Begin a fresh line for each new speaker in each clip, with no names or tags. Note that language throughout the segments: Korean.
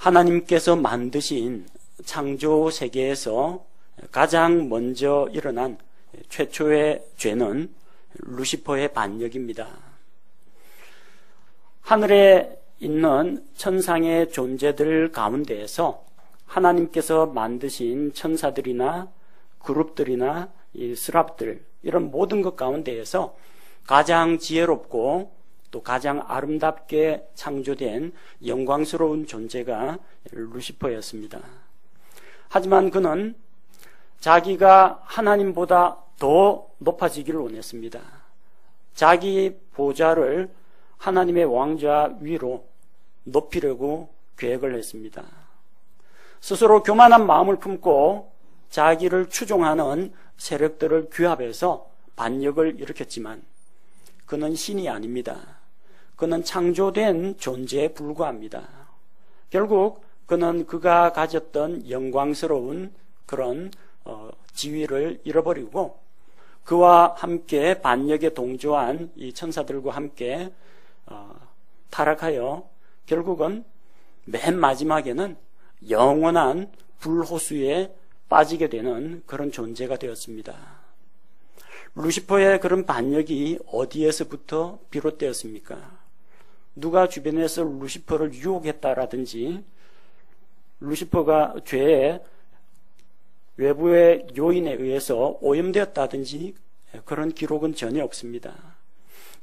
하나님께서 만드신 창조 세계에서 가장 먼저 일어난 최초의 죄는 루시퍼의 반역입니다. 하늘에 있는 천상의 존재들 가운데에서 하나님께서 만드신 천사들이나 그룹들이나 이 스랍들, 이런 모든 것 가운데에서 가장 지혜롭고 또 가장 아름답게 창조된 영광스러운 존재가 루시퍼였습니다. 하지만 그는 자기가 하나님보다 더 높아지기를 원했습니다. 자기 보좌를 하나님의 왕좌 위로 높이려고 계획을 했습니다. 스스로 교만한 마음을 품고 자기를 추종하는 세력들을 규합해서 반역을 일으켰지만 그는 신이 아닙니다. 그는 창조된 존재에 불과합니다. 결국 그는 그가 가졌던 영광스러운 그런 지위를 잃어버리고 그와 함께 반역에 동조한 이 천사들과 함께 타락하여 결국은 맨 마지막에는 영원한 불호수에 빠지게 되는 그런 존재가 되었습니다. 루시퍼의 그런 반역이 어디에서부터 비롯되었습니까? 누가 주변에서 루시퍼를 유혹했다라든지 루시퍼가 죄의 외부의 요인에 의해서 오염되었다든지 그런 기록은 전혀 없습니다.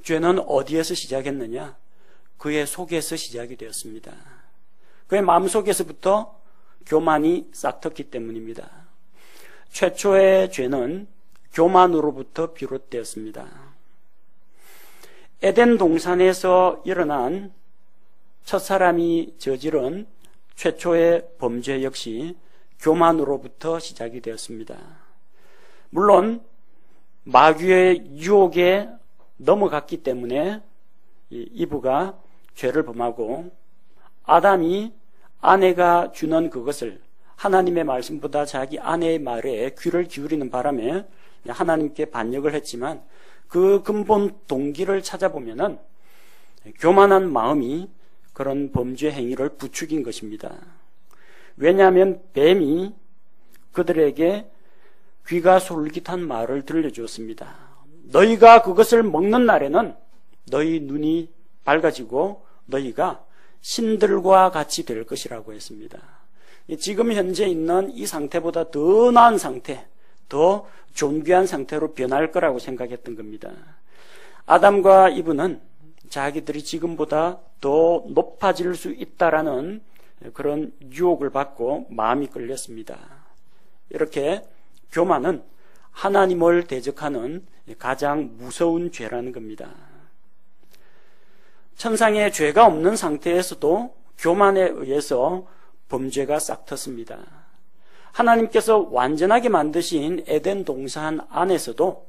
죄는 어디에서 시작했느냐? 그의 속에서 시작이 되었습니다. 그의 마음속에서부터 교만이 싹텄기 때문입니다. 최초의 죄는 교만으로부터 비롯되었습니다. 에덴 동산에서 일어난 첫사람이 저지른 최초의 범죄 역시 교만으로부터 시작이 되었습니다. 물론 마귀의 유혹에 넘어갔기 때문에 이브가 죄를 범하고 아담이 아내가 주는 그것을 하나님의 말씀보다 자기 아내의 말에 귀를 기울이는 바람에 하나님께 반역을 했지만 그 근본 동기를 찾아보면은 교만한 마음이 그런 범죄 행위를 부추긴 것입니다. 왜냐하면 뱀이 그들에게 귀가 솔깃한 말을 들려주었습니다. 너희가 그것을 먹는 날에는 너희 눈이 밝아지고 너희가 신들과 같이 될 것이라고 했습니다. 지금 현재 있는 이 상태보다 더 나은 상태, 더 존귀한 상태로 변할 거라고 생각했던 겁니다. 아담과 이브는 자기들이 지금보다 더 높아질 수 있다라는 그런 유혹을 받고 마음이 끌렸습니다. 이렇게 교만은 하나님을 대적하는 가장 무서운 죄라는 겁니다. 천상에 죄가 없는 상태에서도 교만에 의해서 범죄가 싹텄습니다. 하나님께서 완전하게 만드신 에덴 동산 안에서도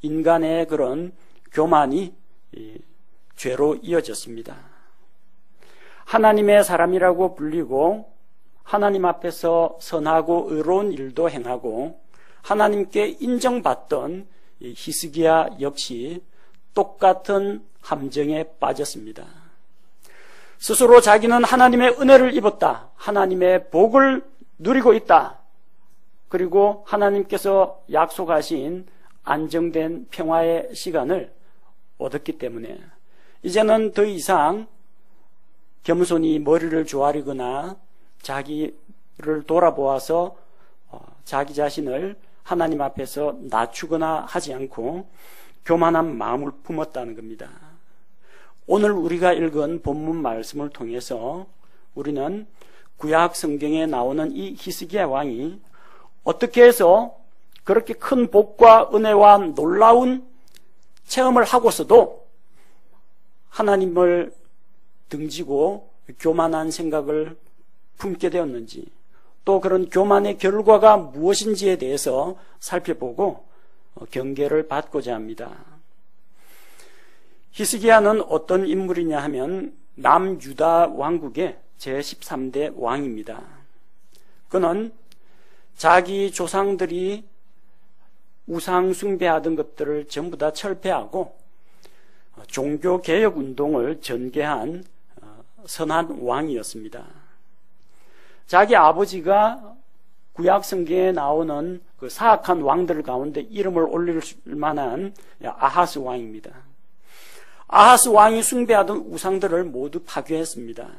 인간의 그런 교만이 죄로 이어졌습니다. 하나님의 사람이라고 불리고 하나님 앞에서 선하고 의로운 일도 행하고 하나님께 인정받던 히스기야 역시 똑같은 함정에 빠졌습니다. 스스로 자기는 하나님의 은혜를 입었다, 하나님의 복을 누리고 있다, 그리고 하나님께서 약속하신 안정된 평화의 시간을 얻었기 때문에 이제는 더 이상 겸손히 머리를 조아리거나 자기를 돌아보아서 자기 자신을 하나님 앞에서 낮추거나 하지 않고 교만한 마음을 품었다는 겁니다. 오늘 우리가 읽은 본문 말씀을 통해서 우리는 구약 성경에 나오는 이 히스기야 왕이 어떻게 해서 그렇게 큰 복과 은혜와 놀라운 체험을 하고서도 하나님을 등지고 교만한 생각을 품게 되었는지, 또 그런 교만의 결과가 무엇인지에 대해서 살펴보고 경계를 받고자 합니다. 히스기야는 어떤 인물이냐 하면 남유다 왕국의 제13대 왕입니다. 그는 자기 조상들이 우상 숭배하던 것들을 전부 다 철폐하고 종교개혁 운동을 전개한 선한 왕이었습니다. 자기 아버지가 구약 성경에 나오는 그 사악한 왕들 가운데 이름을 올릴 만한 아하스 왕입니다. 아하스 왕이 숭배하던 우상들을 모두 파괴했습니다.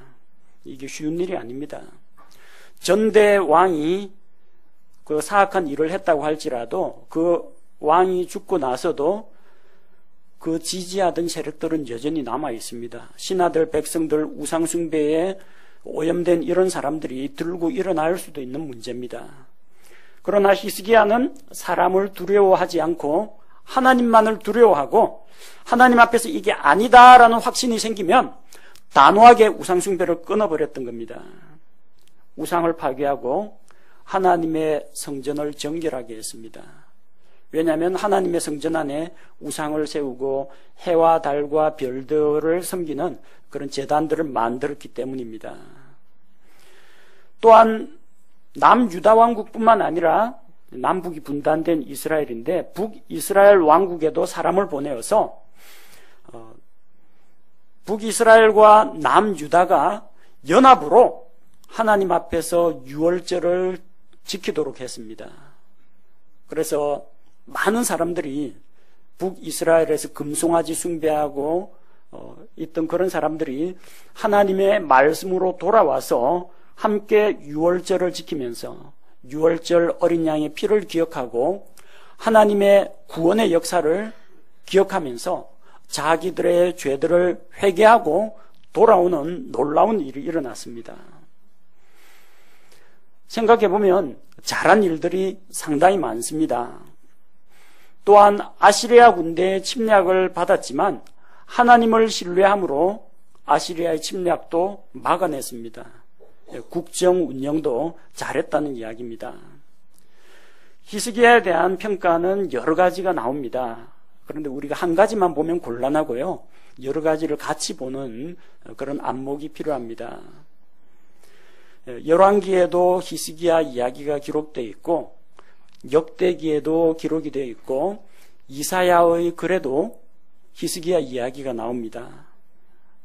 이게 쉬운 일이 아닙니다. 전대 왕이 그 사악한 일을 했다고 할지라도 그 왕이 죽고 나서도 그 지지하던 세력들은 여전히 남아 있습니다. 신하들, 백성들, 우상 숭배에 오염된 이런 사람들이 들고 일어날 수도 있는 문제입니다. 그러나 히스기야는 사람을 두려워하지 않고 하나님만을 두려워하고 하나님 앞에서 이게 아니다라는 확신이 생기면 단호하게 우상 숭배를 끊어버렸던 겁니다. 우상을 파괴하고 하나님의 성전을 정결하게 했습니다. 왜냐하면 하나님의 성전 안에 우상을 세우고 해와 달과 별들을 섬기는 그런 제단들을 만들었기 때문입니다. 또한 남유다 왕국뿐만 아니라 남북이 분단된 이스라엘인데 북이스라엘 왕국에도 사람을 보내어서 북이스라엘과 남유다가 연합으로 하나님 앞에서 유월절을 지키도록 했습니다. 그래서 많은 사람들이 북이스라엘에서 금송아지 숭배하고 있던 그런 사람들이 하나님의 말씀으로 돌아와서 함께 유월절을 지키면서 유월절 어린 양의 피를 기억하고 하나님의 구원의 역사를 기억하면서 자기들의 죄들을 회개하고 돌아오는 놀라운 일이 일어났습니다. 생각해보면 잘한 일들이 상당히 많습니다. 또한 아시리아 군대의 침략을 받았지만 하나님을 신뢰함으로 아시리아의 침략도 막아냈습니다. 국정 운영도 잘했다는 이야기입니다. 히스기야에 대한 평가는 여러 가지가 나옵니다. 그런데 우리가 한 가지만 보면 곤란하고요. 여러 가지를 같이 보는 그런 안목이 필요합니다. 열왕기에도 히스기야 이야기가 기록되어 있고 역대기에도 기록이 되어 있고 이사야의 글에도 히스기야 이야기가 나옵니다.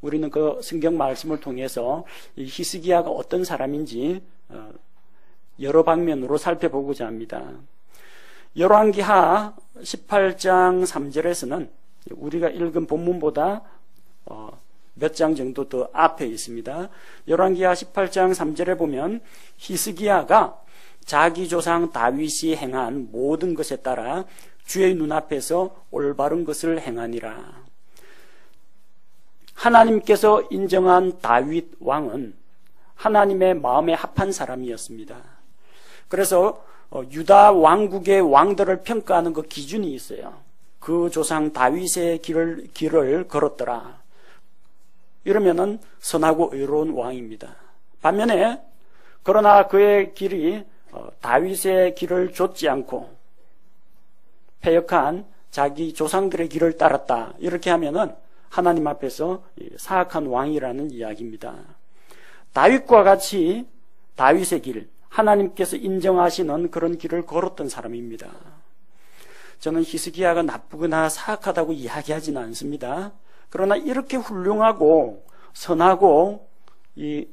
우리는 그 성경 말씀을 통해서 이 히스기야가 어떤 사람인지 여러 방면으로 살펴보고자 합니다. 열왕기하 18장 3절에서는 우리가 읽은 본문보다 몇 장 정도 더 앞에 있습니다. 열왕기하 18장 3절에 보면 히스기야가 자기 조상 다윗이 행한 모든 것에 따라 주의 눈앞에서 올바른 것을 행하니라. 하나님께서 인정한 다윗 왕은 하나님의 마음에 합한 사람이었습니다. 그래서 유다 왕국의 왕들을 평가하는 그 기준이 있어요. 그 조상 다윗의 길을 걸었더라. 이러면은 선하고 의로운 왕입니다. 반면에 그러나 그의 길이 다윗의 길을 좇지 않고 패역한 자기 조상들의 길을 따랐다. 이렇게 하면은 하나님 앞에서 사악한 왕이라는 이야기입니다. 다윗과 같이 다윗의 길, 하나님께서 인정하시는 그런 길을 걸었던 사람입니다. 저는 히스기야가 나쁘거나 사악하다고 이야기하지는 않습니다. 그러나 이렇게 훌륭하고 선하고 이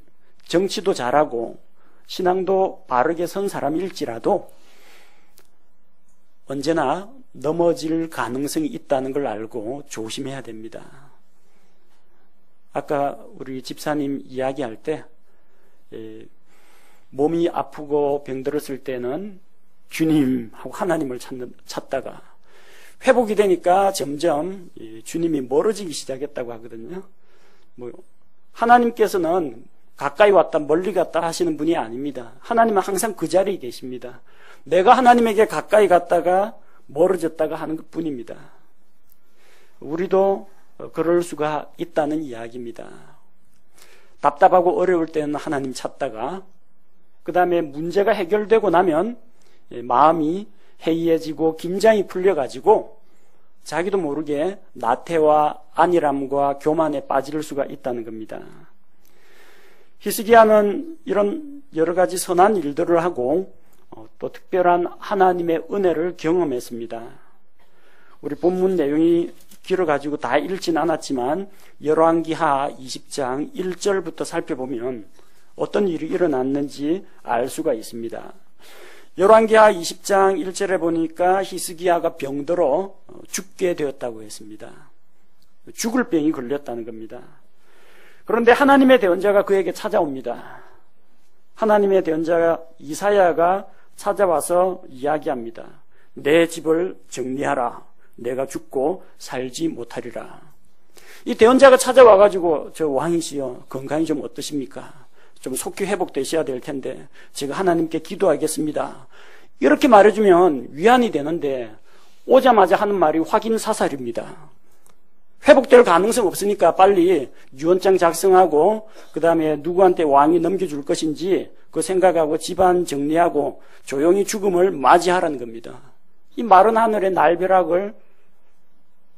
정치도 잘하고 신앙도 바르게 선 사람일지라도 언제나 넘어질 가능성이 있다는 걸 알고 조심해야 됩니다. 아까 우리 집사님 이야기할 때 몸이 아프고 병들었을 때는 주님하고 하나님을 찾다가 회복이 되니까 점점 주님이 멀어지기 시작했다고 하거든요. 하나님께서는 가까이 왔다 멀리 갔다 하시는 분이 아닙니다. 하나님은 항상 그 자리에 계십니다. 내가 하나님에게 가까이 갔다가 멀어졌다가 하는 것뿐입니다. 우리도 그럴 수가 있다는 이야기입니다. 답답하고 어려울 때는 하나님 찾다가 그 다음에 문제가 해결되고 나면 마음이 해이해지고 긴장이 풀려가지고 자기도 모르게 나태와 안일함과 교만에 빠질 수가 있다는 겁니다. 히스기야는 이런 여러 가지 선한 일들을 하고 또 특별한 하나님의 은혜를 경험했습니다. 우리 본문 내용이 길어가지고 다 읽진 않았지만 열왕기하 20장 1절부터 살펴보면 어떤 일이 일어났는지 알 수가 있습니다. 열왕기하 20장 1절에 보니까 히스기야가 병들어 죽게 되었다고 했습니다. 죽을 병이 걸렸다는 겁니다. 그런데 하나님의 대언자가 그에게 찾아옵니다. 하나님의 대언자 이사야가 찾아와서 이야기합니다. 내 집을 정리하라. 내가 죽고 살지 못하리라. 이 대언자가 찾아와가지고 저 왕이시여 건강이 좀 어떠십니까? 좀 속히 회복되셔야 될 텐데 제가 하나님께 기도하겠습니다. 이렇게 말해주면 위안이 되는데 오자마자 하는 말이 확인사살입니다. 회복될 가능성 없으니까 빨리 유언장 작성하고 그 다음에 누구한테 왕이 넘겨줄 것인지 그 생각하고 집안 정리하고 조용히 죽음을 맞이하라는 겁니다. 이 마른 하늘의 날벼락을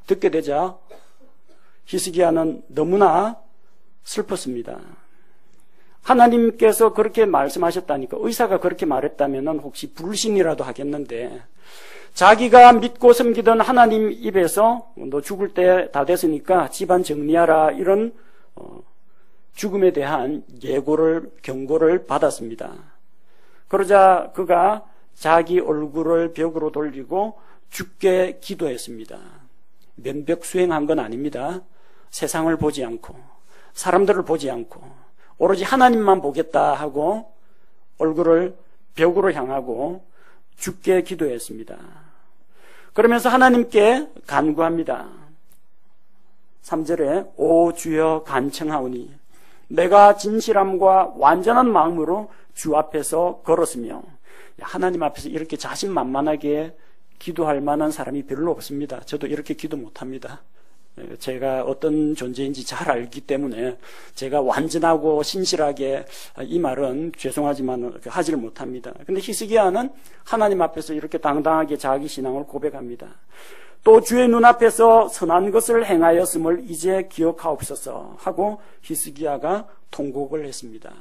듣게 되자 히스기야는 너무나 슬펐습니다. 하나님께서 그렇게 말씀하셨다니까 의사가 그렇게 말했다면 혹시 불신이라도 하겠는데 자기가 믿고 섬기던 하나님 입에서 너 죽을 때 다 됐으니까 집안 정리하라 이런 죽음에 대한 예고를 경고를 받았습니다. 그러자 그가 자기 얼굴을 벽으로 돌리고 죽게 기도했습니다. 면벽 수행한 건 아닙니다. 세상을 보지 않고 사람들을 보지 않고 오로지 하나님만 보겠다 하고 얼굴을 벽으로 향하고 죽게 기도했습니다. 그러면서 하나님께 간구합니다. 3절에 오 주여 간청하오니 내가 진실함과 완전한 마음으로 주 앞에서 걸었으며 하나님 앞에서 이렇게 자신만만하게 기도할 만한 사람이 별로 없습니다. 저도 이렇게 기도 못합니다. 제가 어떤 존재인지 잘 알기 때문에 제가 완전하고 신실하게 이 말은 죄송하지만 하지를 못합니다. 근데 히스기야는 하나님 앞에서 이렇게 당당하게 자기 신앙을 고백합니다. 또 주의 눈앞에서 선한 것을 행하였음을 이제 기억하옵소서 하고 히스기야가 통곡을 했습니다.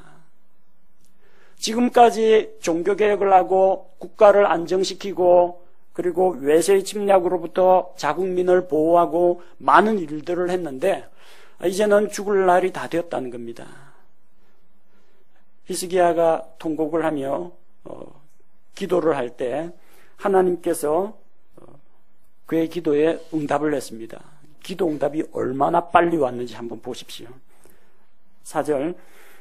지금까지 종교개혁을 하고 국가를 안정시키고 그리고 외세의 침략으로부터 자국민을 보호하고 많은 일들을 했는데 이제는 죽을 날이 다 되었다는 겁니다. 히스기야가 통곡을 하며 기도를 할 때 하나님께서 그의 기도에 응답을 했습니다. 기도 응답이 얼마나 빨리 왔는지 한번 보십시오. 4절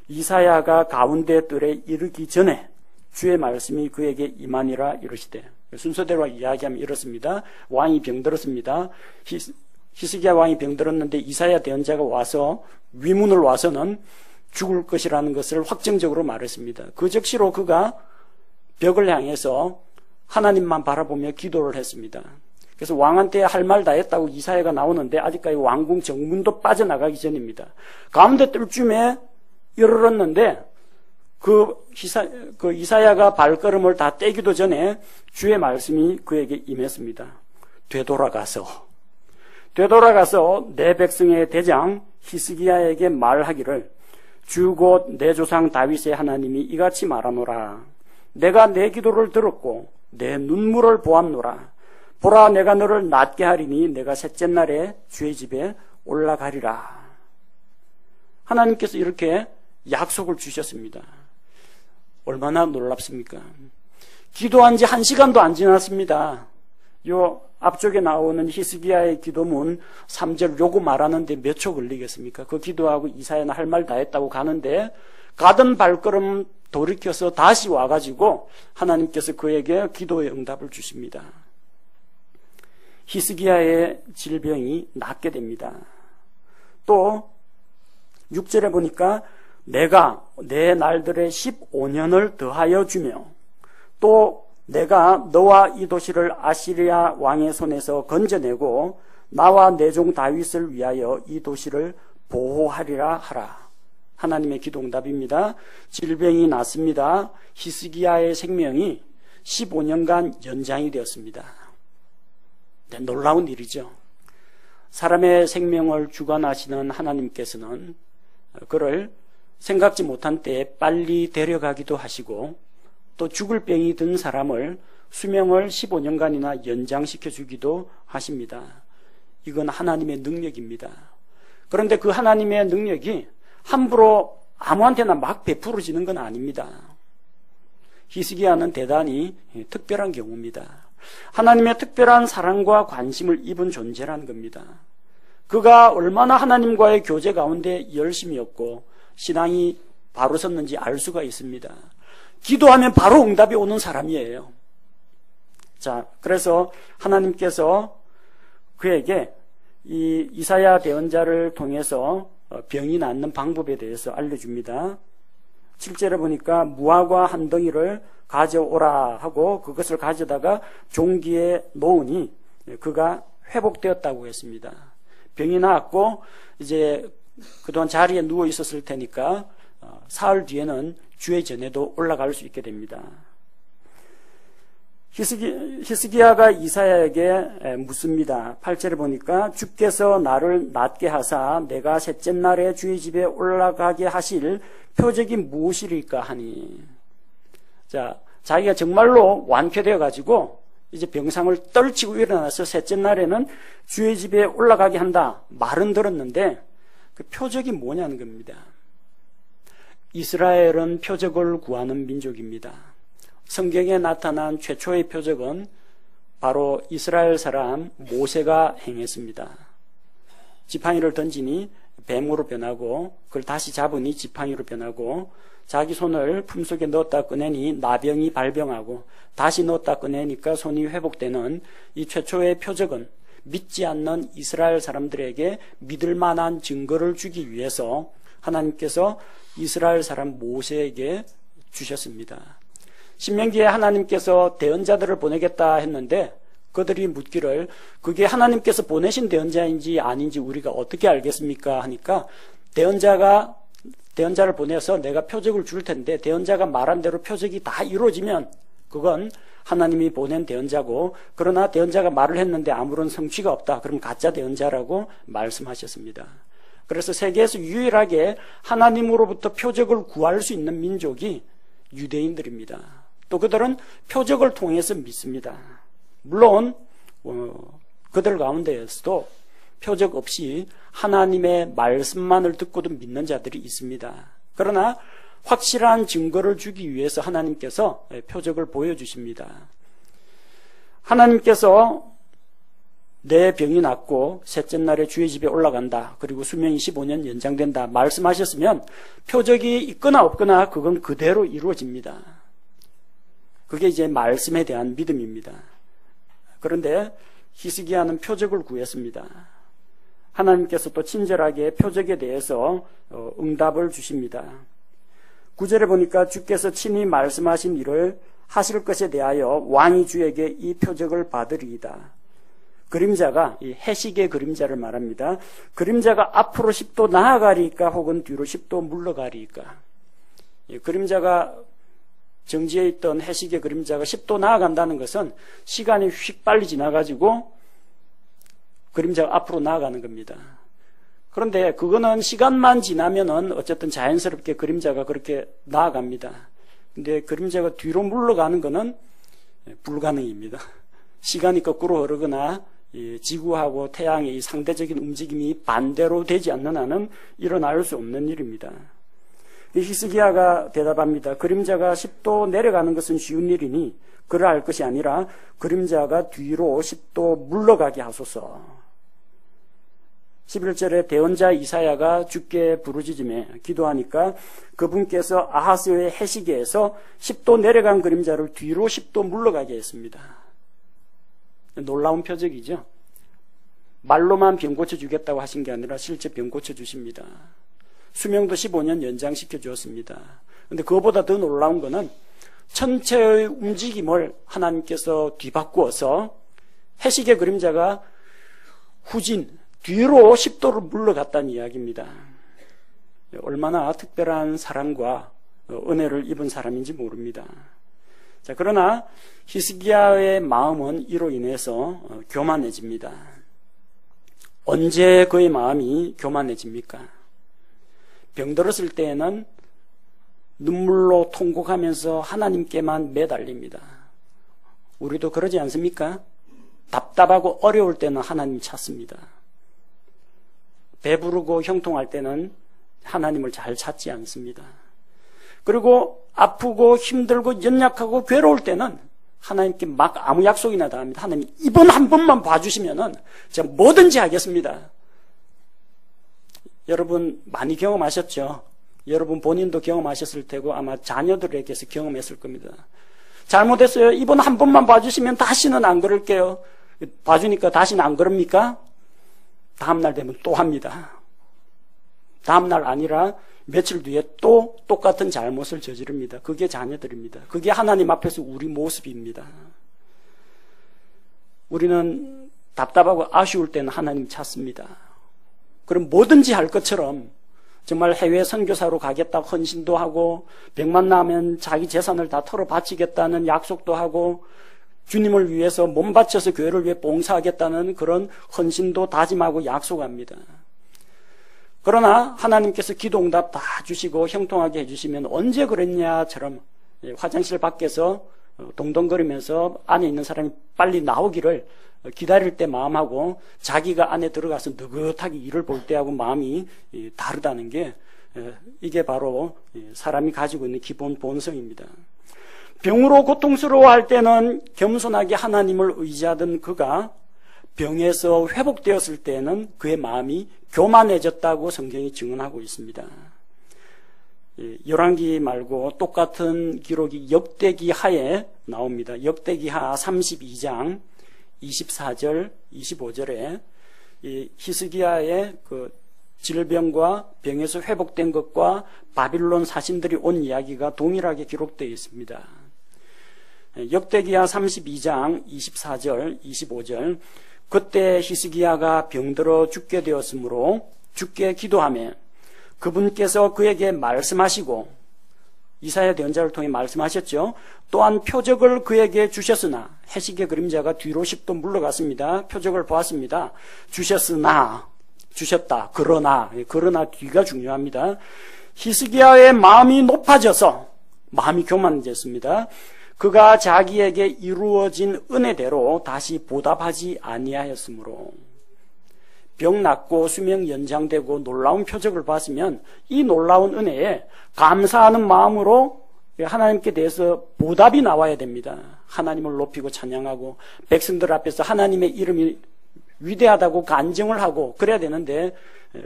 이사야가 가운데 뜰에 이르기 전에 주의 말씀이 그에게 임하니라 이르시되 순서대로 이야기하면 이렇습니다. 왕이 병들었습니다. 히스기야 왕이 병들었는데 이사야 대언자가 와서 위문을 와서는 죽을 것이라는 것을 확정적으로 말했습니다. 그 즉시로 그가 벽을 향해서 하나님만 바라보며 기도를 했습니다. 그래서 왕한테 할 말 다 했다고 이사야가 나오는데 아직까지 왕궁 정문도 빠져나가기 전입니다. 가운데 뜰쯤에 이르렀는데 그 이사야가 발걸음을 다 떼기도 전에 주의 말씀이 그에게 임했습니다. 되돌아가서 내 백성의 대장 히스기야에게 말하기를 주 곧 내 조상 다윗의 하나님이 이같이 말하노라. 내가 내 기도를 들었고 내 눈물을 보았노라. 보라 내가 너를 낫게 하리니 내가 셋째 날에 주의 집에 올라가리라. 하나님께서 이렇게 약속을 주셨습니다. 얼마나 놀랍습니까? 기도한 지 1시간도 안 지났습니다. 요 앞쪽에 나오는 히스기야의 기도문 3절 요거 말하는데 몇 초 걸리겠습니까? 그 기도하고 이사야는 할 말 다 했다고 가는데 가던 발걸음 돌이켜서 다시 와가지고 하나님께서 그에게 기도의 응답을 주십니다. 히스기야의 질병이 낫게 됩니다. 또 6절에 보니까 내가 내 날들의 15년을 더하여 주며 또 내가 너와 이 도시를 아시리아 왕의 손에서 건져내고 나와 내 종 다윗을 위하여 이 도시를 보호하리라 하라. 하나님의 기도응답입니다. 질병이 났습니다. 히스기야의 생명이 15년간 연장이 되었습니다. 네, 놀라운 일이죠. 사람의 생명을 주관하시는 하나님께서는 그를 생각지 못한 때에 빨리 데려가기도 하시고 또 죽을 병이 든 사람을 수명을 15년간이나 연장시켜 주기도 하십니다. 이건 하나님의 능력입니다. 그런데 그 하나님의 능력이 함부로 아무한테나 막 베풀어지는 건 아닙니다. 히스기야는 대단히 특별한 경우입니다. 하나님의 특별한 사랑과 관심을 입은 존재라는 겁니다. 그가 얼마나 하나님과의 교제 가운데 열심이었고 신앙이 바로 섰는지 알 수가 있습니다. 기도하면 바로 응답이 오는 사람이에요. 자, 그래서 하나님께서 그에게 이 이사야 대언자를 통해서 병이 낫는 방법에 대해서 알려줍니다. 7절에 보니까 무화과 한 덩이를 가져오라 하고 그것을 가져다가 종기에 놓으니 그가 회복되었다고 했습니다. 병이 나았고 이제 그동안 자리에 누워 있었을 테니까 사흘 뒤에는 주의 전에도 올라갈 수 있게 됩니다. 히스기야가 이사야에게 묻습니다. 8절에 보니까 주께서 나를 낫게 하사 내가 셋째 날에 주의 집에 올라가게 하실 표적이 무엇이리까 하니. 자, 자기가 정말로 완쾌되어 가지고 이제 병상을 떨치고 일어나서 셋째 날에는 주의 집에 올라가게 한다 말은 들었는데 그 표적이 뭐냐는 겁니다. 이스라엘은 표적을 구하는 민족입니다. 성경에 나타난 최초의 표적은 바로 이스라엘 사람 모세가 행했습니다. 지팡이를 던지니 뱀으로 변하고 그걸 다시 잡으니 지팡이로 변하고 자기 손을 품속에 넣었다 꺼내니 나병이 발병하고 다시 넣었다 꺼내니까 손이 회복되는 이 최초의 표적은 믿지 않는 이스라엘 사람들에게 믿을 만한 증거를 주기 위해서 하나님께서 이스라엘 사람 모세에게 주셨습니다. 신명기에 하나님께서 대언자들을 보내겠다 했는데 그들이 묻기를 그게 하나님께서 보내신 대언자인지 아닌지 우리가 어떻게 알겠습니까? 하니까 대언자를 보내서 내가 표적을 줄 텐데 대언자가 말한 대로 표적이 다 이루어지면 그건 하나님이 보낸 대언자고 그러나 대언자가 말을 했는데 아무런 성취가 없다. 그럼 가짜 대언자라고 말씀하셨습니다. 그래서 세계에서 유일하게 하나님으로부터 표적을 구할 수 있는 민족이 유대인들입니다. 또 그들은 표적을 통해서 믿습니다. 물론 그들 가운데에서도 표적 없이 하나님의 말씀만을 듣고도 믿는 자들이 있습니다. 그러나 확실한 증거를 주기 위해서 하나님께서 표적을 보여주십니다. 하나님께서 내 병이 낫고 셋째 날에 주의 집에 올라간다. 그리고 수명이 15년 연장된다. 말씀하셨으면 표적이 있거나 없거나 그건 그대로 이루어집니다. 그게 이제 말씀에 대한 믿음입니다. 그런데 히스기야는 표적을 구했습니다. 하나님께서 또 친절하게 표적에 대해서 응답을 주십니다. 9절에 보니까 주께서 친히 말씀하신 일을 하실 것에 대하여 왕이 주에게 이 표적을 받으리이다. 그림자가 이 해식의 그림자를 말합니다. 그림자가 앞으로 10도 나아가리까 혹은 뒤로 10도 물러가리까. 그림자가 정지해 있던 해식의 그림자가 10도 나아간다는 것은 시간이 휙 빨리 지나가지고 그림자가 앞으로 나아가는 겁니다. 그런데 그거는 시간만 지나면은 어쨌든 자연스럽게 그림자가 그렇게 나아갑니다. 근데 그림자가 뒤로 물러가는 것은 불가능입니다. 시간이 거꾸로 흐르거나 지구하고 태양의 상대적인 움직임이 반대로 되지 않는 한은 일어날 수 없는 일입니다. 히스기야가 대답합니다. 그림자가 10도 내려가는 것은 쉬운 일이니 그를 알 것이 아니라 그림자가 뒤로 10도 물러가게 하소서. 11절에 대언자 이사야가 주께 부르짖으며 기도하니까 그분께서 아하스의 해시계에서 10도 내려간 그림자를 뒤로 10도 물러가게 했습니다. 놀라운 표적이죠. 말로만 병 고쳐주겠다고 하신 게 아니라 실제 병 고쳐주십니다. 수명도 15년 연장시켜 주었습니다. 그런데 그거보다 더 놀라운 것은 천체의 움직임을 하나님께서 뒤바꾸어서 해식의 그림자가 후진, 뒤로 10도를 물러갔다는 이야기입니다. 얼마나 특별한 사랑과 은혜를 입은 사람인지 모릅니다. 자, 그러나 히스기야의 마음은 이로 인해서 교만해집니다. 언제 그의 마음이 교만해집니까? 병들었을 때에는 눈물로 통곡하면서 하나님께만 매달립니다. 우리도 그러지 않습니까? 답답하고 어려울 때는 하나님 찾습니다. 배부르고 형통할 때는 하나님을 잘 찾지 않습니다. 그리고 아프고 힘들고 연약하고 괴로울 때는 하나님께 막 아무 약속이나 다 합니다. 하나님 이번 한 번만 봐주시면은 제가 뭐든지 하겠습니다. 여러분 많이 경험하셨죠? 여러분 본인도 경험하셨을 테고 아마 자녀들에게서 경험했을 겁니다. 잘못했어요. 이번 한 번만 봐주시면 다시는 안 그럴게요. 봐주니까 다시는 안 그럽니까? 다음날 되면 또 합니다. 다음날 아니라 며칠 뒤에 또 똑같은 잘못을 저지릅니다. 그게 자녀들입니다. 그게 하나님 앞에서 우리 모습입니다. 우리는 답답하고 아쉬울 때는 하나님 찾습니다. 그럼 뭐든지 할 것처럼 정말 해외 선교사로 가겠다 헌신도 하고 100만 나면 자기 재산을 다 털어 바치겠다는 약속도 하고 주님을 위해서 몸 바쳐서 교회를 위해 봉사하겠다는 그런 헌신도 다짐하고 약속합니다. 그러나 하나님께서 기도응답 다 주시고 형통하게 해주시면 언제 그랬냐처럼 화장실 밖에서 동동거리면서 안에 있는 사람이 빨리 나오기를 기다릴 때 마음하고 자기가 안에 들어가서 느긋하게 일을 볼 때하고 마음이 다르다는 게 이게 바로 사람이 가지고 있는 기본 본성입니다. 병으로 고통스러워할 때는 겸손하게 하나님을 의지하던 그가 병에서 회복되었을 때는 그의 마음이 교만해졌다고 성경이 증언하고 있습니다. 열왕기 말고 똑같은 기록이 역대기하에 나옵니다. 역대기하 32장 24절, 25절에 히스기야의 그 질병과 병에서 회복된 것과 바빌론 사신들이 온 이야기가 동일하게 기록되어 있습니다. 역대기하 32장 24절, 25절 그때 히스기야가 병들어 죽게 되었으므로 주께 기도하며 그분께서 그에게 말씀하시고 이사야 대언자를 통해 말씀하셨죠. 또한 표적을 그에게 주셨으나 해식의 그림자가 뒤로 10도 물러갔습니다. 표적을 보았습니다. 주셨으나 주셨다. 그러나 뒤가 중요합니다. 히스기야의 마음이 높아져서 마음이 교만해졌습니다. 그가 자기에게 이루어진 은혜대로 다시 보답하지 아니하였으므로 병 낫고 수명 연장되고 놀라운 표적을 봤으면 이 놀라운 은혜에 감사하는 마음으로 하나님께 대해서 보답이 나와야 됩니다. 하나님을 높이고 찬양하고 백성들 앞에서 하나님의 이름이 위대하다고 간증을 하고 그래야 되는데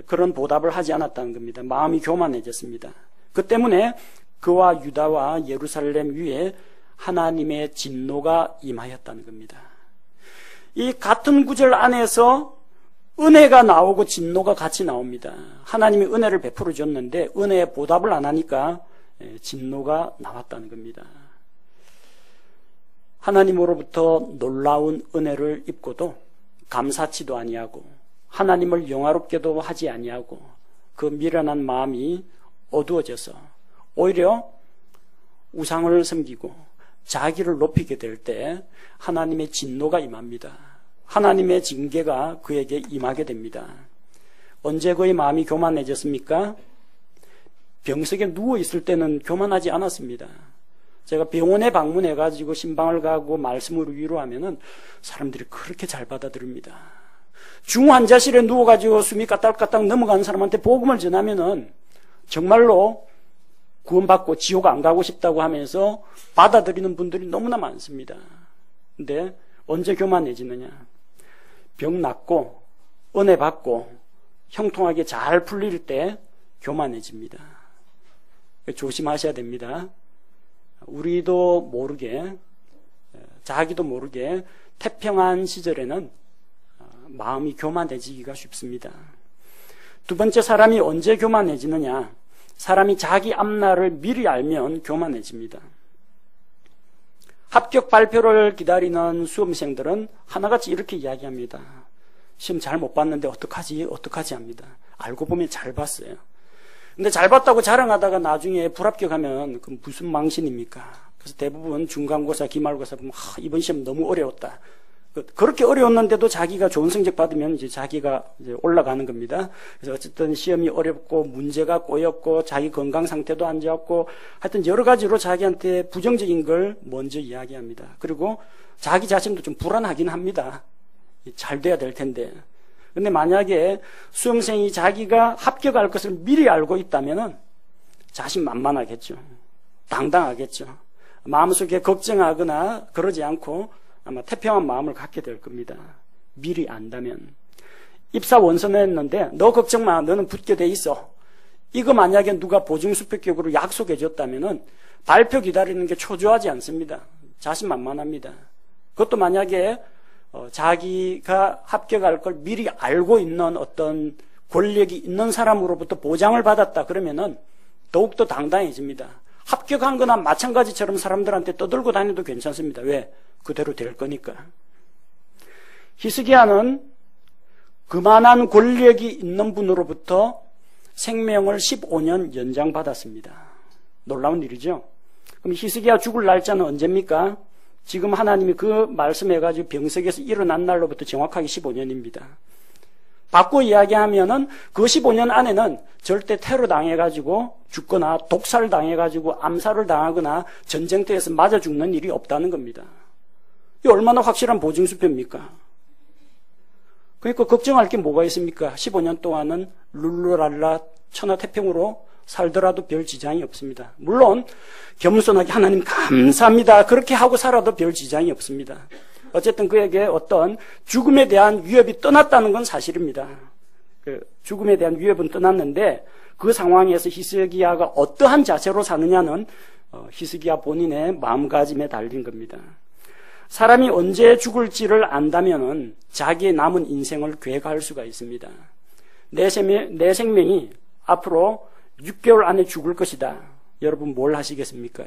그런 보답을 하지 않았다는 겁니다. 마음이 교만해졌습니다. 그 때문에 그와 유다와 예루살렘 위에 하나님의 진노가 임하였다는 겁니다. 이 같은 구절 안에서 은혜가 나오고 진노가 같이 나옵니다. 하나님이 은혜를 베풀어 줬는데 은혜에 보답을 안 하니까 진노가 나왔다는 겁니다. 하나님으로부터 놀라운 은혜를 입고도 감사치도 아니하고 하나님을 영화롭게도 하지 아니하고 그 미련한 마음이 어두워져서 오히려 우상을 섬기고 자기를 높이게 될 때 하나님의 진노가 임합니다. 하나님의 징계가 그에게 임하게 됩니다. 언제 그의 마음이 교만해졌습니까? 병석에 누워있을 때는 교만하지 않았습니다. 제가 병원에 방문해가지고 신방을 가고 말씀으로 위로하면은 사람들이 그렇게 잘 받아들입니다. 중환자실에 누워가지고 숨이 까딱까딱 넘어가는 사람한테 복음을 전하면은 정말로 구원받고 지옥 안 가고 싶다고 하면서 받아들이는 분들이 너무나 많습니다. 근데 언제 교만해지느냐? 병 낫고 은혜 받고 형통하게 잘 풀릴 때 교만해집니다. 조심하셔야 됩니다. 우리도 모르게 자기도 모르게 태평한 시절에는 마음이 교만해지기가 쉽습니다. 두 번째, 사람이 언제 교만해지느냐? 사람이 자기 앞날을 미리 알면 교만해집니다. 합격 발표를 기다리는 수험생들은 하나같이 이렇게 이야기합니다. 시험 잘 못 봤는데 어떡하지 합니다. 알고 보면 잘 봤어요. 근데 잘 봤다고 자랑하다가 나중에 불합격하면 그 무슨 망신입니까? 그래서 대부분 중간고사, 기말고사 보면 이번 시험 너무 어려웠다. 그렇게 어려웠는데도 자기가 좋은 성적 받으면 이제 자기가 이제 올라가는 겁니다. 그래서 어쨌든 시험이 어렵고 문제가 꼬였고 자기 건강 상태도 안 좋았고 하여튼 여러 가지로 자기한테 부정적인 걸 먼저 이야기합니다. 그리고 자기 자신도 좀 불안하긴 합니다. 잘 돼야 될 텐데. 근데 만약에 수험생이 자기가 합격할 것을 미리 알고 있다면은 자신만만하겠죠. 당당하겠죠. 마음속에 걱정하거나 그러지 않고 아마 태평한 마음을 갖게 될 겁니다. 미리 안다면. 입사 원서냈는데 너 걱정 마. 너는 붙게 돼 있어. 이거 만약에 누가 보증수표격으로 약속해 줬다면은 발표 기다리는 게 초조하지 않습니다. 자신만만합니다. 그것도 만약에 자기가 합격할 걸 미리 알고 있는 어떤 권력이 있는 사람으로부터 보장을 받았다 그러면은 더욱더 당당해집니다. 합격한 거나 마찬가지처럼 사람들한테 떠들고 다녀도 괜찮습니다. 왜? 그대로 될 거니까. 히스기야는 그만한 권력이 있는 분으로부터 생명을 15년 연장받았습니다. 놀라운 일이죠. 그럼 히스기야 죽을 날짜는 언제입니까? 지금 하나님이 그 말씀해가지고 병석에서 일어난 날로부터 정확하게 15년입니다. 바꿔 이야기하면은 그 15년 안에는 절대 테러 당해가지고 죽거나 독살 당해가지고 암살을 당하거나 전쟁터에서 맞아 죽는 일이 없다는 겁니다. 이 얼마나 확실한 보증수표입니까? 그러니까 걱정할 게 뭐가 있습니까? 15년 동안은 룰루랄라 천하태평으로 살더라도 별 지장이 없습니다. 물론 겸손하게 하나님 감사합니다. 그렇게 하고 살아도 별 지장이 없습니다. 어쨌든 그에게 어떤 죽음에 대한 위협이 떠났다는 건 사실입니다. 그 죽음에 대한 위협은 떠났는데 그 상황에서 히스기야가 어떠한 자세로 사느냐는 히스기야 본인의 마음가짐에 달린 겁니다. 사람이 언제 죽을지를 안다면은 자기의 남은 인생을 계획할 수가 있습니다. 내 생명이 앞으로 6개월 안에 죽을 것이다. 여러분 뭘 하시겠습니까?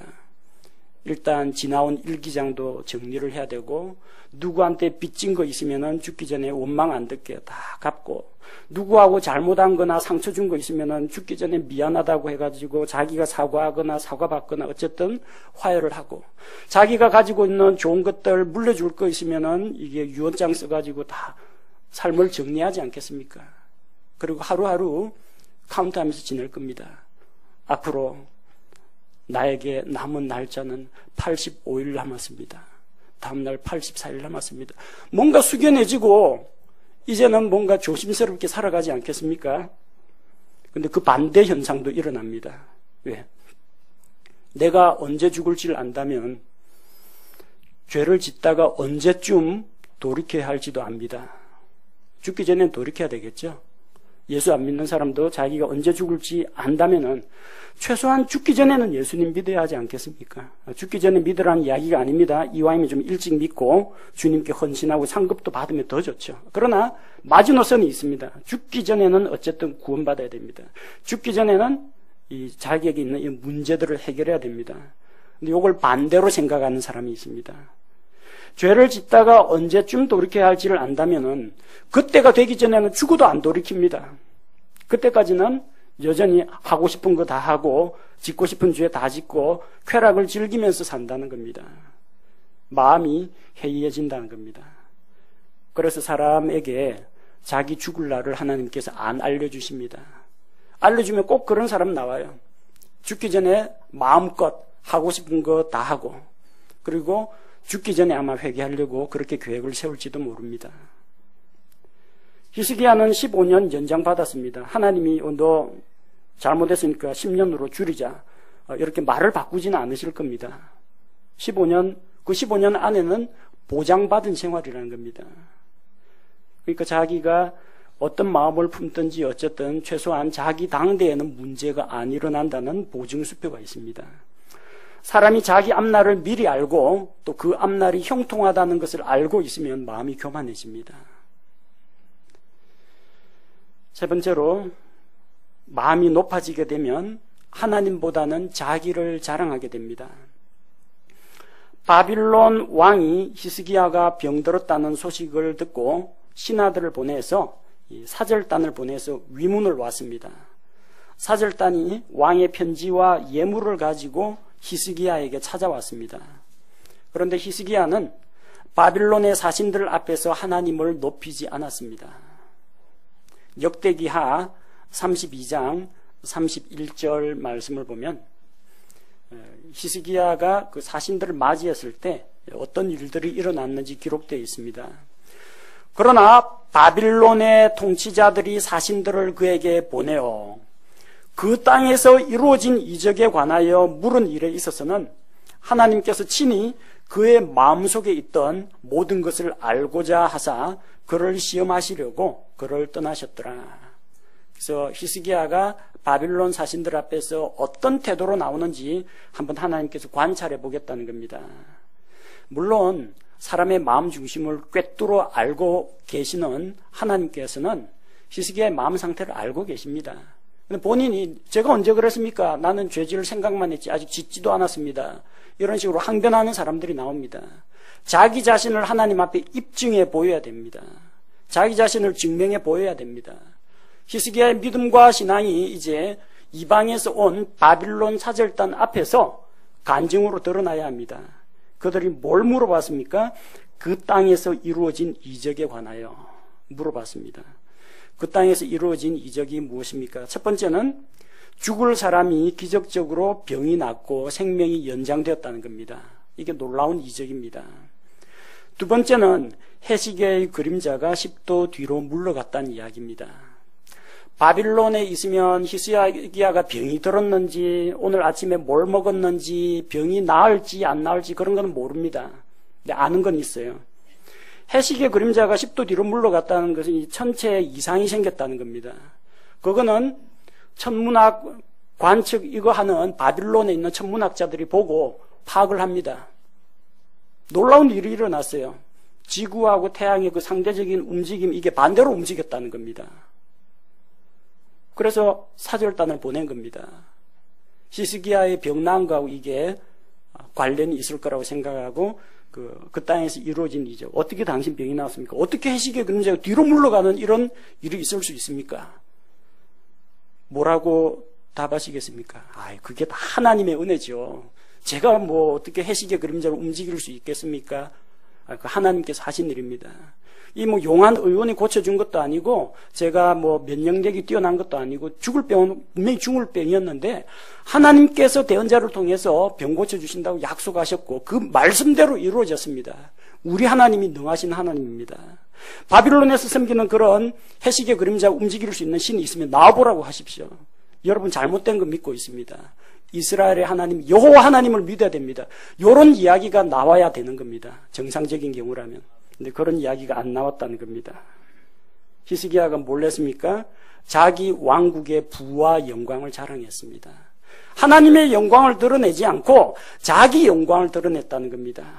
일단 지나온 일기장도 정리를 해야 되고 누구한테 빚진 거 있으면은 죽기 전에 원망 안 듣게 다 갚고 누구하고 잘못한 거나 상처 준 거 있으면은 죽기 전에 미안하다고 해가지고 자기가 사과하거나 사과받거나 어쨌든 화해를 하고 자기가 가지고 있는 좋은 것들 물려줄 거 있으면은 이게 유언장 써가지고 다 삶을 정리하지 않겠습니까? 그리고 하루하루 카운트하면서 지낼 겁니다. 앞으로 나에게 남은 날짜는 85일 남았습니다. 다음날 84일 남았습니다. 뭔가 숙연해지고 이제는 뭔가 조심스럽게 살아가지 않겠습니까? 근데 그 반대 현상도 일어납니다. 왜? 내가 언제 죽을지를 안다면 죄를 짓다가 언제쯤 돌이켜야 할지도 압니다. 죽기 전엔 돌이켜야 되겠죠? 예수 안 믿는 사람도 자기가 언제 죽을지 안다면은 최소한 죽기 전에는 예수님 믿어야 하지 않겠습니까? 죽기 전에 믿으라는 이야기가 아닙니다. 이왕이면 좀 일찍 믿고 주님께 헌신하고 상급도 받으면 더 좋죠. 그러나 마지노선이 있습니다. 죽기 전에는 어쨌든 구원받아야 됩니다. 죽기 전에는 이 자기에게 있는 이 문제들을 해결해야 됩니다. 근데 이걸 반대로 생각하는 사람이 있습니다. 죄를 짓다가 언제쯤 돌이켜야 할지를 안다면은 그때가 되기 전에는 죽어도 안 돌이킵니다. 그때까지는 여전히 하고 싶은 거 다 하고 짓고 싶은 죄 다 짓고 쾌락을 즐기면서 산다는 겁니다. 마음이 해이해진다는 겁니다. 그래서 사람에게 자기 죽을 날을 하나님께서 안 알려주십니다. 알려주면 꼭 그런 사람 나와요. 죽기 전에 마음껏 하고 싶은 거 다 하고 그리고 죽기 전에 아마 회개하려고 그렇게 계획을 세울지도 모릅니다. 히스기야는 15년 연장받았습니다. 하나님이 너 잘못했으니까 10년으로 줄이자 이렇게 말을 바꾸지는 않으실 겁니다. 15년, 그 15년 안에는 보장받은 생활이라는 겁니다. 그러니까 자기가 어떤 마음을 품든지 어쨌든 최소한 자기 당대에는 문제가 안 일어난다는 보증수표가 있습니다. 사람이 자기 앞날을 미리 알고 또 그 앞날이 형통하다는 것을 알고 있으면 마음이 교만해집니다. 세 번째로 마음이 높아지게 되면 하나님보다는 자기를 자랑하게 됩니다. 바빌론 왕이 히스기야가 병들었다는 소식을 듣고 신하들을 보내서 사절단을 보내서 위문을 왔습니다. 사절단이 왕의 편지와 예물을 가지고 히스기야에게 찾아왔습니다. 그런데 히스기야는 바빌론의 사신들 앞에서 하나님을 높이지 않았습니다. 역대기하 32장 31절 말씀을 보면 히스기야가 그 사신들을 맞이했을 때 어떤 일들이 일어났는지 기록되어 있습니다. 그러나 바빌론의 통치자들이 사신들을 그에게 보내어 그 땅에서 이루어진 이적에 관하여 물은 일에 있어서는 하나님께서 친히 그의 마음속에 있던 모든 것을 알고자 하사 그를 시험하시려고 그를 떠나셨더라. 그래서 히스기야가 바빌론 사신들 앞에서 어떤 태도로 나오는지 한번 하나님께서 관찰해 보겠다는 겁니다. 물론 사람의 마음 중심을 꿰뚫어 알고 계시는 하나님께서는 히스기야의 마음 상태를 알고 계십니다. 근데 본인이 제가 언제 그랬습니까? 나는 죄지을 생각만 했지 아직 짓지도 않았습니다. 이런 식으로 항변하는 사람들이 나옵니다. 자기 자신을 하나님 앞에 입증해 보여야 됩니다. 자기 자신을 증명해 보여야 됩니다. 히스기야의 믿음과 신앙이 이제 이방에서 온 바빌론 사절단 앞에서 간증으로 드러나야 합니다. 그들이 뭘 물어봤습니까? 그 땅에서 이루어진 이적에 관하여 물어봤습니다. 그 땅에서 이루어진 이적이 무엇입니까? 첫 번째는 죽을 사람이 기적적으로 병이 낫고 생명이 연장되었다는 겁니다. 이게 놀라운 이적입니다. 두 번째는 해시계의 그림자가 10도 뒤로 물러갔다는 이야기입니다. 바빌론에 있으면 히스기야가 병이 들었는지 오늘 아침에 뭘 먹었는지 병이 나을지 안 나을지 그런 건 모릅니다. 근데 아는 건 있어요. 해시계 그림자가 10도 뒤로 물러갔다는 것은 천체에 이상이 생겼다는 겁니다. 그거는 천문학 관측 이거 하는 바빌론에 있는 천문학자들이 보고 파악을 합니다. 놀라운 일이 일어났어요. 지구하고 태양의 그 상대적인 움직임 이게 반대로 움직였다는 겁니다. 그래서 사절단을 보낸 겁니다. 히스기야의 병 나은 거하고 이게 관련이 있을 거라고 생각하고 그 땅에서 이루어진 이적. 어떻게 당신 병이 나왔습니까? 어떻게 해시계 그림자가 뒤로 물러가는 이런 일이 있을 수 있습니까? 뭐라고 답하시겠습니까? 그게 다 하나님의 은혜죠. 제가 뭐 어떻게 해시계 그림자를 움직일 수 있겠습니까? 그 하나님께서 하신 일입니다. 이 뭐 용한 의원이 고쳐준 것도 아니고 제가 뭐 면역력이 뛰어난 것도 아니고 죽을 병은 분명히 죽을 병이었는데 하나님께서 대언자를 통해서 병 고쳐주신다고 약속하셨고 그 말씀대로 이루어졌습니다. 우리 하나님이 능하신 하나님입니다. 바빌론에서 섬기는 그런 해시계 그림자 움직일 수 있는 신이 있으면 나와보라고 하십시오. 여러분 잘못된 거 믿고 있습니다. 이스라엘의 하나님 여호와 하나님을 믿어야 됩니다. 이런 이야기가 나와야 되는 겁니다. 정상적인 경우라면. 근데 그런 이야기가 안 나왔다는 겁니다. 히스기야가 뭘 했습니까? 자기 왕국의 부와 영광을 자랑했습니다. 하나님의 영광을 드러내지 않고 자기 영광을 드러냈다는 겁니다.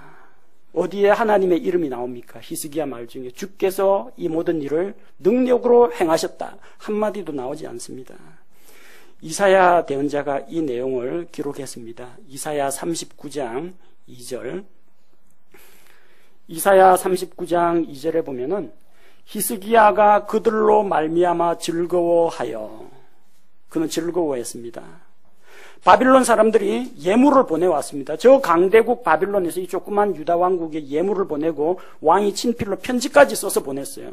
어디에 하나님의 이름이 나옵니까? 히스기야 말 중에 주께서 이 모든 일을 능력으로 행하셨다. 한마디도 나오지 않습니다. 이사야 대언자가 이 내용을 기록했습니다. 이사야 39장 2절. 이사야 39장 2절에 보면은 히스기야가 그들로 말미암아 즐거워하여 그는 즐거워했습니다. 바빌론 사람들이 예물을 보내왔습니다. 저 강대국 바빌론에서 이 조그만 유다 왕국에 예물을 보내고 왕이 친필로 편지까지 써서 보냈어요.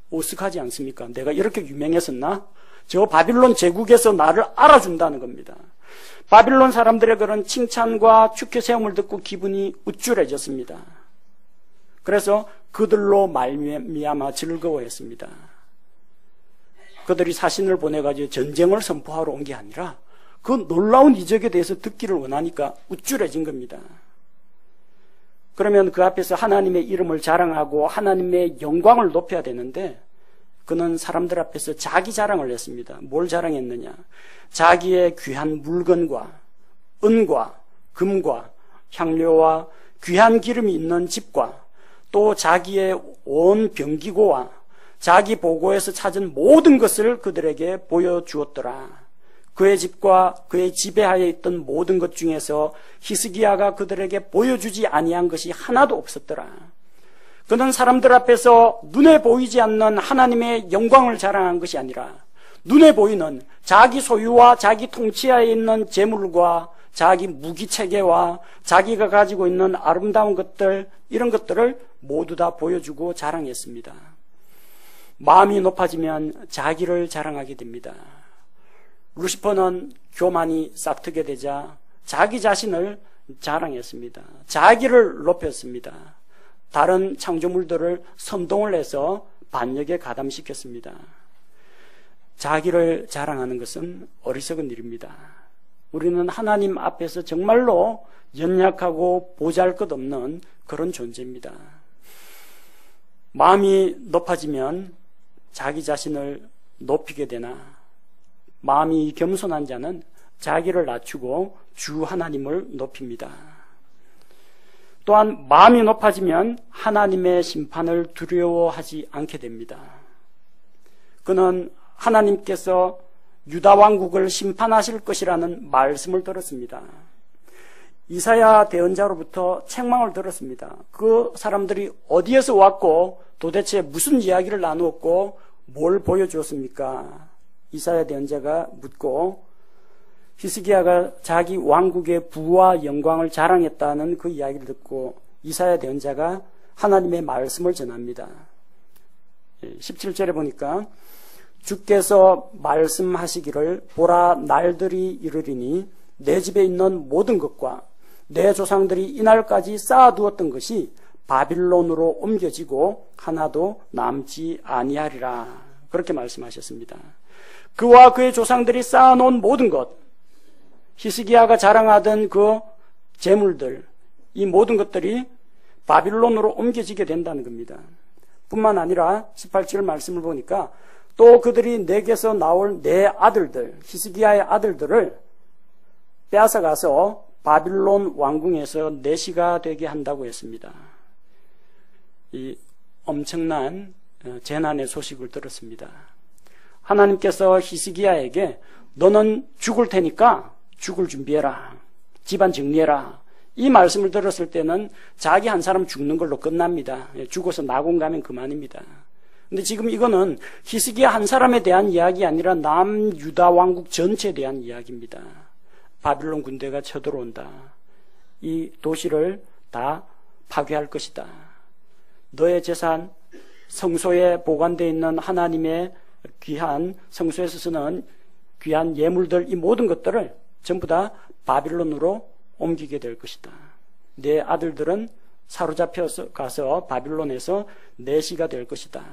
오싹하지 않습니까? 내가 이렇게 유명했었나? 저 바빌론 제국에서 나를 알아준다는 겁니다. 바빌론 사람들의 그런 칭찬과 축하세움을 듣고 기분이 우쭐해졌습니다. 그래서 그들로 말미암아 즐거워했습니다. 그들이 사신을 보내가지고 전쟁을 선포하러 온 게 아니라 그 놀라운 이적에 대해서 듣기를 원하니까 우쭐해진 겁니다. 그러면 그 앞에서 하나님의 이름을 자랑하고 하나님의 영광을 높여야 되는데 그는 사람들 앞에서 자기 자랑을 했습니다. 뭘 자랑했느냐? 자기의 귀한 물건과 은과 금과 향료와 귀한 기름이 있는 집과 또 자기의 온 병기고와 자기 보고에서 찾은 모든 것을 그들에게 보여주었더라. 그의 집과 그의 지배하에 있던 모든 것 중에서 히스기야가 그들에게 보여주지 아니한 것이 하나도 없었더라. 그는 사람들 앞에서 눈에 보이지 않는 하나님의 영광을 자랑한 것이 아니라 눈에 보이는 자기 소유와 자기 통치하에 있는 재물과 자기 무기체계와 자기가 가지고 있는 아름다운 것들 이런 것들을 모두 다 보여주고 자랑했습니다. 마음이 높아지면 자기를 자랑하게 됩니다. 루시퍼는 교만이 싹트게 되자 자기 자신을 자랑했습니다. 자기를 높였습니다. 다른 창조물들을 선동을 해서 반역에 가담시켰습니다. 자기를 자랑하는 것은 어리석은 일입니다. 우리는 하나님 앞에서 정말로 연약하고 보잘것없는 그런 존재입니다. 마음이 높아지면 자기 자신을 높이게 되나, 마음이 겸손한 자는 자기를 낮추고 주 하나님을 높입니다. 또한 마음이 높아지면 하나님의 심판을 두려워하지 않게 됩니다. 그는 하나님께서 유다 왕국을 심판하실 것이라는 말씀을 들었습니다. 이사야 대언자로부터 책망을 들었습니다. 그 사람들이 어디에서 왔고 도대체 무슨 이야기를 나누었고 뭘 보여주었습니까? 이사야 대언자가 묻고 히스기야가 자기 왕국의 부와 영광을 자랑했다는 그 이야기를 듣고 이사야 대언자가 하나님의 말씀을 전합니다. 17절에 보니까 주께서 말씀하시기를 보라 날들이 이르리니 내 집에 있는 모든 것과 내 조상들이 이날까지 쌓아두었던 것이 바빌론으로 옮겨지고 하나도 남지 아니하리라. 그렇게 말씀하셨습니다. 그와 그의 조상들이 쌓아놓은 모든 것, 히스기야가 자랑하던 그 재물들, 이 모든 것들이 바빌론으로 옮겨지게 된다는 겁니다. 뿐만 아니라 18절 말씀을 보니까 또 그들이 내게서 나올 내 아들들, 히스기야의 아들들을 빼앗아가서 바빌론 왕궁에서 내시가 되게 한다고 했습니다. 이 엄청난 재난의 소식을 들었습니다. 하나님께서 히스기야에게 너는 죽을 테니까 죽을 준비해라. 집안 정리해라. 이 말씀을 들었을 때는 자기 한 사람 죽는 걸로 끝납니다. 죽어서 낙원 가면 그만입니다. 근데 지금 이거는 히스기야 한 사람에 대한 이야기 아니라 남유다 왕국 전체에 대한 이야기입니다. 바빌론 군대가 쳐들어온다. 이 도시를 다 파괴할 것이다. 너의 재산, 성소에 보관되어 있는 하나님의 귀한 성소에서 쓰는 귀한 예물들, 이 모든 것들을 전부 다 바빌론으로 옮기게 될 것이다. 내 아들들은 사로잡혀서 가서 바빌론에서 내시가 될 것이다.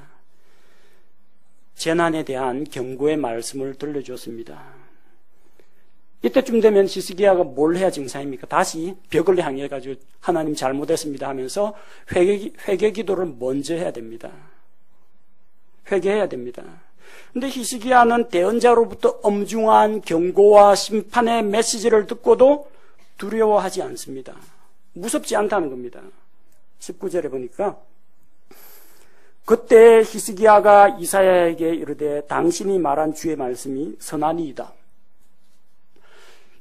재난에 대한 경고의 말씀을 들려주었습니다. 이때쯤 되면 히스기야가 뭘 해야 정상입니까? 다시 벽을 향해 가지고 하나님 잘못했습니다 하면서 회개 기도를 먼저 해야 됩니다. 회개해야 됩니다. 근데 히스기야는 대언자로부터 엄중한 경고와 심판의 메시지를 듣고도 두려워하지 않습니다. 무섭지 않다는 겁니다. 19절에 보니까 그때 히스기야가 이사야에게 이르되 당신이 말한 주의 말씀이 선하니이다.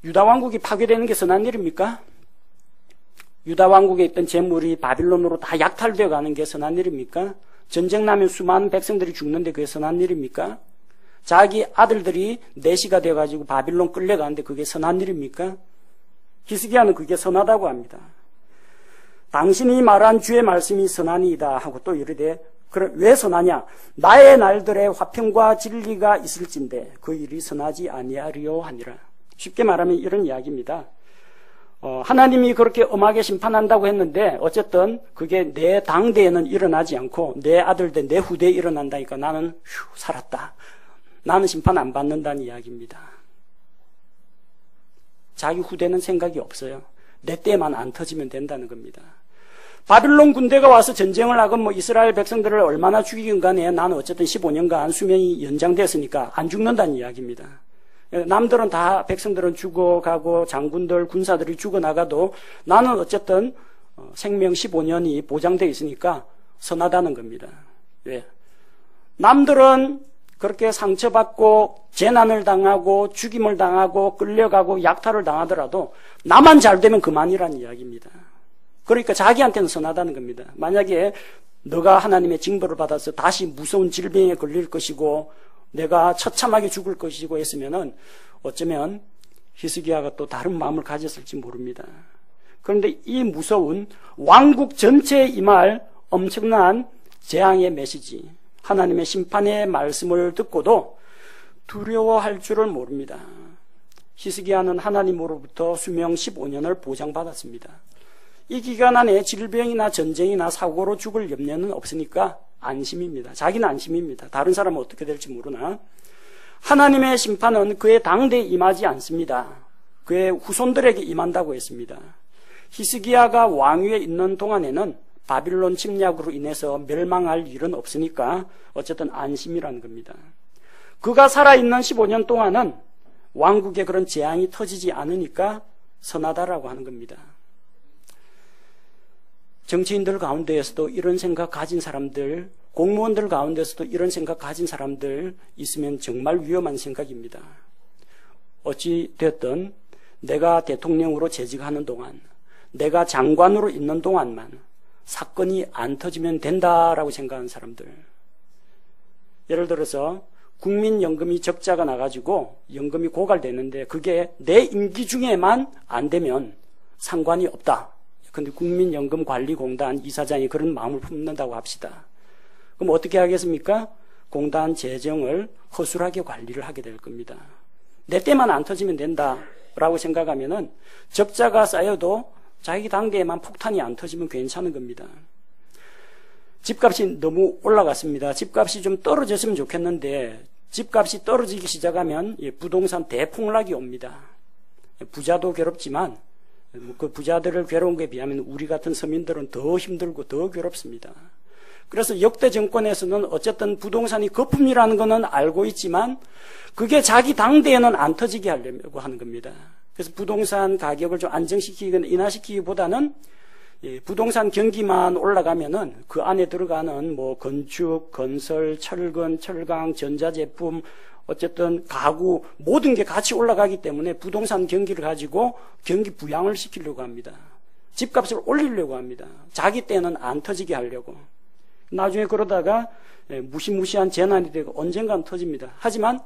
유다 왕국이 파괴되는 게 선한 일입니까? 유다 왕국에 있던 재물이 바빌론으로 다 약탈되어 가는 게 선한 일입니까? 전쟁 나면 수많은 백성들이 죽는데 그게 선한 일입니까? 자기 아들들이 내시가 되어가지고 바빌론 끌려가는데 그게 선한 일입니까? 히스기야는 그게 선하다고 합니다. 당신이 말한 주의 말씀이 선하니이다 하고 또 이르되 왜 선하냐? 나의 날들에 화평과 진리가 있을진데 그 일이 선하지 아니하리요 하니라. 쉽게 말하면 이런 이야기입니다. 하나님이 그렇게 엄하게 심판한다고 했는데 어쨌든 그게 내 당대에는 일어나지 않고 내 아들들, 내 후대에 일어난다니까 나는 살았다. 나는 심판 안 받는다는 이야기입니다. 자기 후대는 생각이 없어요. 내 때만 안 터지면 된다는 겁니다. 바빌론 군대가 와서 전쟁을 하건 이스라엘 백성들을 얼마나 죽이건 간에 나는 어쨌든 15년간 수명이 연장됐으니까 안 죽는다는 이야기입니다. 남들은 다 백성들은 죽어가고 장군들 군사들이 죽어나가도 나는 어쨌든 생명 15년이 보장되어 있으니까 선하다는 겁니다. 왜? 남들은 그렇게 상처받고 재난을 당하고 죽임을 당하고 끌려가고 약탈을 당하더라도 나만 잘 되면 그만이라는 이야기입니다. 그러니까 자기한테는 선하다는 겁니다. 만약에 너가 하나님의 징벌을 받아서 다시 무서운 질병에 걸릴 것이고 내가 처참하게 죽을 것이고 했으면은 어쩌면 히스기야가 또 다른 마음을 가졌을지 모릅니다. 그런데 이 무서운 왕국 전체에 임할 엄청난 재앙의 메시지, 하나님의 심판의 말씀을 듣고도 두려워할 줄을 모릅니다. 히스기야는 하나님으로부터 수명 15년을 보장받았습니다. 이 기간 안에 질병이나 전쟁이나 사고로 죽을 염려는 없으니까 안심입니다. 자기는 안심입니다. 다른 사람은 어떻게 될지 모르나. 하나님의 심판은 그의 당대에 임하지 않습니다. 그의 후손들에게 임한다고 했습니다. 히스기야가 왕위에 있는 동안에는 바빌론 침략으로 인해서 멸망할 일은 없으니까 어쨌든 안심이라는 겁니다. 그가 살아있는 15년 동안은 왕국에 그런 재앙이 터지지 않으니까 선하다라고 하는 겁니다. 정치인들 가운데에서도 이런 생각 가진 사람들, 공무원들 가운데서도 이런 생각 가진 사람들 있으면 정말 위험한 생각입니다. 어찌 됐든 내가 대통령으로 재직하는 동안, 내가 장관으로 있는 동안만 사건이 안 터지면 된다라고 생각하는 사람들. 예를 들어서 국민연금이 적자가 나가지고 연금이 고갈되는데 그게 내 임기 중에만 안 되면 상관이 없다. 근데 국민연금관리공단 이사장이 그런 마음을 품는다고 합시다. 그럼 어떻게 하겠습니까? 공단 재정을 허술하게 관리를 하게 될 겁니다. 내 때만 안 터지면 된다라고 생각하면은 적자가 쌓여도 자기 당대에만 폭탄이 안 터지면 괜찮은 겁니다. 집값이 너무 올라갔습니다. 집값이 좀 떨어졌으면 좋겠는데 집값이 떨어지기 시작하면 부동산 대폭락이 옵니다. 부자도 괴롭지만 그 부자들을 괴로운 것에 비하면 우리 같은 서민들은 더 힘들고 더 괴롭습니다. 그래서 역대 정권에서는 어쨌든 부동산이 거품이라는 것은 알고 있지만 그게 자기 당대에는 안 터지게 하려고 하는 겁니다. 그래서 부동산 가격을 좀 안정시키거나 인하시키기보다는 부동산 경기만 올라가면은 그 안에 들어가는 뭐 건축, 건설, 철근, 철강, 전자제품, 어쨌든 가구 모든 게 같이 올라가기 때문에 부동산 경기를 가지고 경기 부양을 시키려고 합니다. 집값을 올리려고 합니다. 자기 때는 안 터지게 하려고. 나중에 그러다가 무시무시한 재난이 되고 언젠간 터집니다. 하지만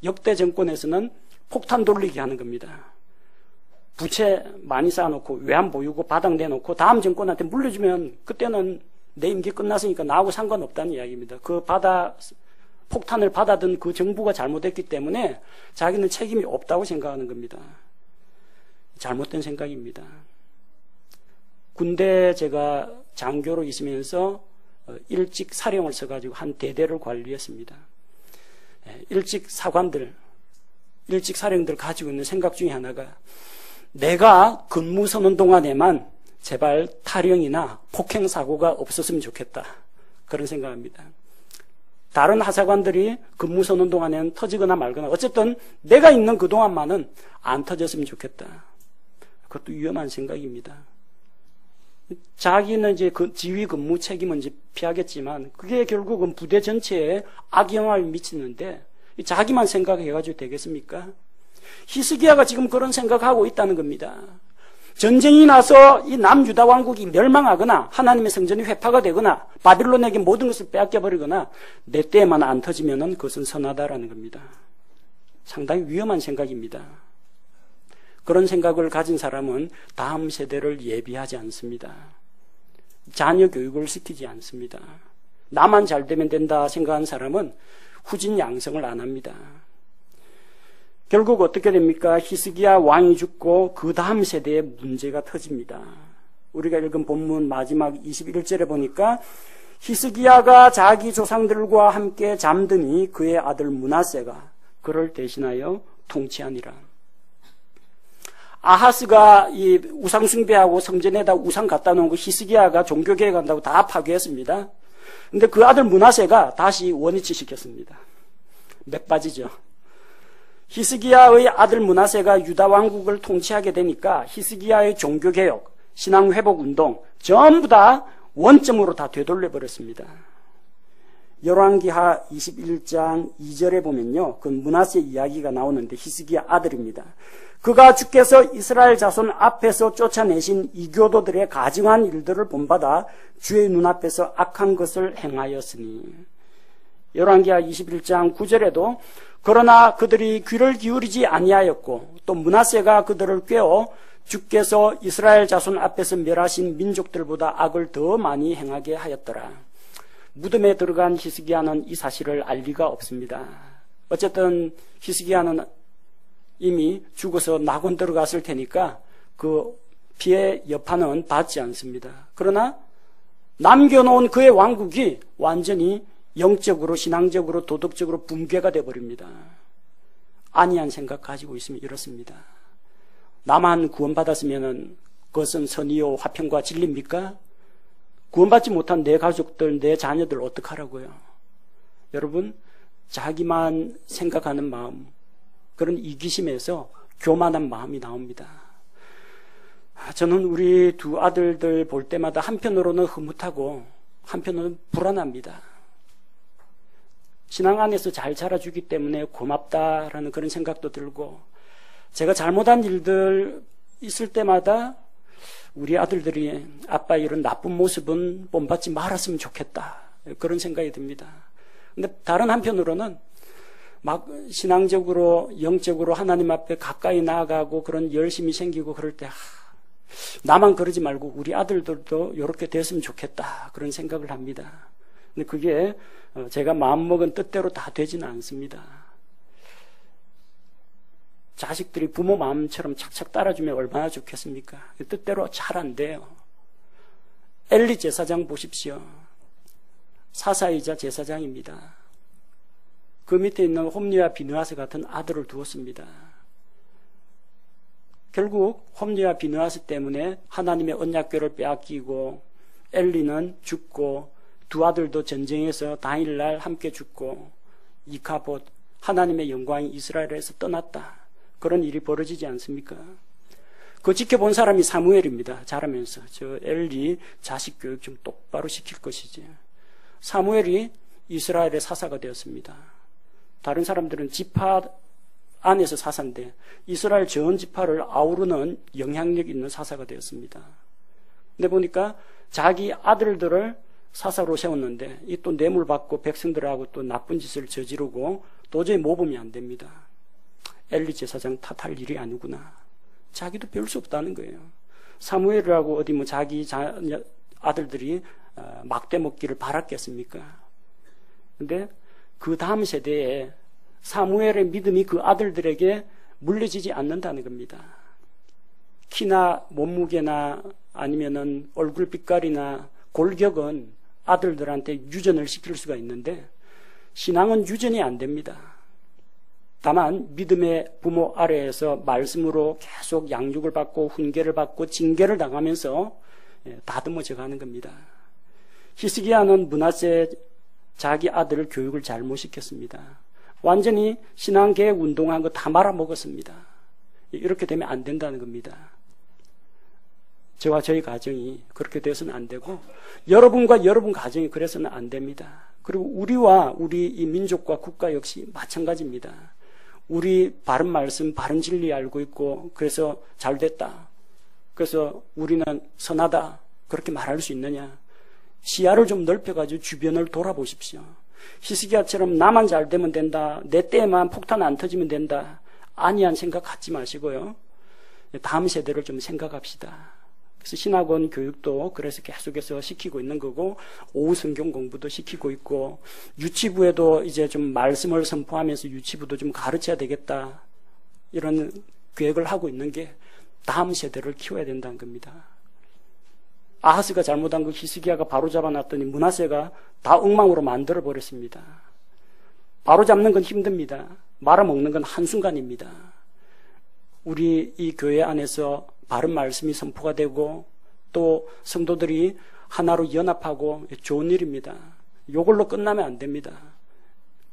역대 정권에서는 폭탄 돌리기 하는 겁니다. 부채 많이 쌓아놓고 외환 보유고 바닥 내놓고 다음 정권한테 물려주면 그때는 내 임기 끝났으니까 나하고 상관없다는 이야기입니다. 그 폭탄을 받아든 그 정부가 잘못했기 때문에 자기는 책임이 없다고 생각하는 겁니다. 잘못된 생각입니다. 군대 제가 장교로 있으면서 일찍 사령을 써가지고 한 대대를 관리했습니다. 일찍 사관들, 일찍 사령들 가지고 있는 생각 중에 하나가 내가 근무 서는 동안에만 제발 탈영이나 폭행 사고가 없었으면 좋겠다. 그런 생각합니다. 다른 하사관들이 근무 서는 동안에는 터지거나 말거나 어쨌든 내가 있는 그 동안만은 안 터졌으면 좋겠다. 그것도 위험한 생각입니다. 자기는 이제 그 지휘 근무 책임은 이제 피하겠지만 그게 결국은 부대 전체에 악영향을 미치는데 자기만 생각해가지고 되겠습니까? 히스기야가 지금 그런 생각하고 있다는 겁니다. 전쟁이 나서 이 남유다 왕국이 멸망하거나 하나님의 성전이 회파가 되거나 바빌론에게 모든 것을 빼앗겨버리거나 내 때에만 안 터지면 그것은 선하다라는 겁니다. 상당히 위험한 생각입니다. 그런 생각을 가진 사람은 다음 세대를 예비하지 않습니다. 자녀 교육을 시키지 않습니다. 나만 잘 되면 된다 생각하는 사람은 후진 양성을 안 합니다. 결국 어떻게 됩니까? 히스기야 왕이 죽고 그 다음 세대에 문제가 터집니다. 우리가 읽은 본문 마지막 21절에 보니까 히스기야가 자기 조상들과 함께 잠드니 그의 아들 므낫세가 그를 대신하여 통치하니라. 아하스가 이 우상 숭배하고 성전에다 우상 갖다 놓은 거 히스기야가 종교개혁 한다고 다 파괴했습니다. 근데 그 아들 므낫세가 다시 원위치 시켰습니다. 맥 빠지죠. 히스기야의 아들 므낫세가 유다 왕국을 통치하게 되니까 히스기야의 종교개혁, 신앙회복운동 전부 다 원점으로 다 되돌려 버렸습니다. 열왕기하 21장 2절에 보면요, 그 므낫세 이야기가 나오는데 히스기야 아들입니다. 그가 주께서 이스라엘 자손 앞에서 쫓아내신 이교도들의 가증한 일들을 본받아 주의 눈앞에서 악한 것을 행하였으니. 열왕기하 21장 9절에도 그러나 그들이 귀를 기울이지 아니하였고 또 므낫세가 그들을 꾀어 주께서 이스라엘 자손 앞에서 멸하신 민족들보다 악을 더 많이 행하게 하였더라. 무덤에 들어간 히스기야는 이 사실을 알 리가 없습니다. 어쨌든 히스기야는 이미 죽어서 낙원 들어갔을 테니까 그 피해 여파는 받지 않습니다. 그러나 남겨놓은 그의 왕국이 완전히 영적으로, 신앙적으로, 도덕적으로 붕괴가 되어버립니다. 아니한 생각 가지고 있으면 이렇습니다. 나만 구원받았으면 그것은 선의요 화평과 진리입니까? 구원받지 못한 내 가족들, 내 자녀들 어떡하라고요? 여러분, 자기만 생각하는 마음, 그런 이기심에서 교만한 마음이 나옵니다. 저는 우리 두 아들들 볼 때마다 한편으로는 흐뭇하고 한편으로는 불안합니다. 신앙 안에서 잘 자라주기 때문에 고맙다라는 그런 생각도 들고, 제가 잘못한 일들 있을 때마다 우리 아들들이 아빠 이런 나쁜 모습은 본받지 말았으면 좋겠다, 그런 생각이 듭니다. 근데 다른 한편으로는 막 신앙적으로 영적으로 하나님 앞에 가까이 나아가고 그런 열심이 생기고 그럴 때 나만 그러지 말고 우리 아들들도 이렇게 됐으면 좋겠다, 그런 생각을 합니다. 근데 그게 제가 마음먹은 뜻대로 다 되지는 않습니다. 자식들이 부모 마음처럼 착착 따라주면 얼마나 좋겠습니까? 뜻대로 잘 안 돼요. 엘리 제사장 보십시오. 사사이자 제사장입니다. 그 밑에 있는 홈리와 비느하스 같은 아들을 두었습니다. 결국 홈리와 비느하스 때문에 하나님의 언약궤를 빼앗기고 엘리는 죽고 두 아들도 전쟁에서 당일날 함께 죽고 이카봇, 하나님의 영광이 이스라엘에서 떠났다, 그런 일이 벌어지지 않습니까? 그 지켜본 사람이 사무엘입니다. 자라면서 저 엘리 자식 교육 좀 똑바로 시킬 것이지. 사무엘이 이스라엘의 사사가 되었습니다. 다른 사람들은 지파 안에서 사사인데 이스라엘 전 지파를 아우르는 영향력 있는 사사가 되었습니다. 근데 보니까 자기 아들들을 사사로 세웠는데 이 또 뇌물 받고 백성들하고 또 나쁜 짓을 저지르고 도저히 모범이 안 됩니다. 엘리 제사장 탓할 일이 아니구나. 자기도 별 수 없다는 거예요. 사무엘이라고 어디 뭐 자기 아들들이 막대 먹기를 바랐겠습니까? 근데 그 다음 세대에 사무엘의 믿음이 그 아들들에게 물려지지 않는다는 겁니다. 키나 몸무게나 아니면은 얼굴 빛깔이나 골격은 아들들한테 유전을 시킬 수가 있는데 신앙은 유전이 안 됩니다. 다만 믿음의 부모 아래에서 말씀으로 계속 양육을 받고 훈계를 받고 징계를 당하면서 다듬어져 가는 겁니다. 히스기야는 므낫세 자기 아들을 교육을 잘못 시켰습니다. 완전히 신앙계획 운동한 거 다 말아먹었습니다. 이렇게 되면 안 된다는 겁니다. 저와 저희 가정이 그렇게 돼서는 안 되고 여러분과 여러분 가정이 그래서는 안 됩니다. 그리고 우리와 우리 이 민족과 국가 역시 마찬가지입니다. 우리 바른 말씀, 바른 진리 알고 있고 그래서 잘 됐다, 그래서 우리는 선하다, 그렇게 말할 수 있느냐? 시야를 좀 넓혀가지고 주변을 돌아보십시오. 히스기야처럼 나만 잘 되면 된다, 내 때에만 폭탄 안 터지면 된다, 아니한 생각 갖지 마시고요. 다음 세대를 좀 생각합시다. 그래서 신학원 교육도 그래서 계속해서 시키고 있는 거고, 오후 성경 공부도 시키고 있고, 유치부에도 이제 좀 말씀을 선포하면서 유치부도 좀 가르쳐야 되겠다, 이런 계획을 하고 있는 게 다음 세대를 키워야 된다는 겁니다. 아하스가 잘못한 거 히스기야가 바로 잡아놨더니 므낫세가 다 엉망으로 만들어 버렸습니다. 바로 잡는 건 힘듭니다. 말아먹는 건 한순간입니다. 우리 이 교회 안에서 바른 말씀이 선포가 되고 또 성도들이 하나로 연합하고 좋은 일입니다. 이걸로 끝나면 안 됩니다.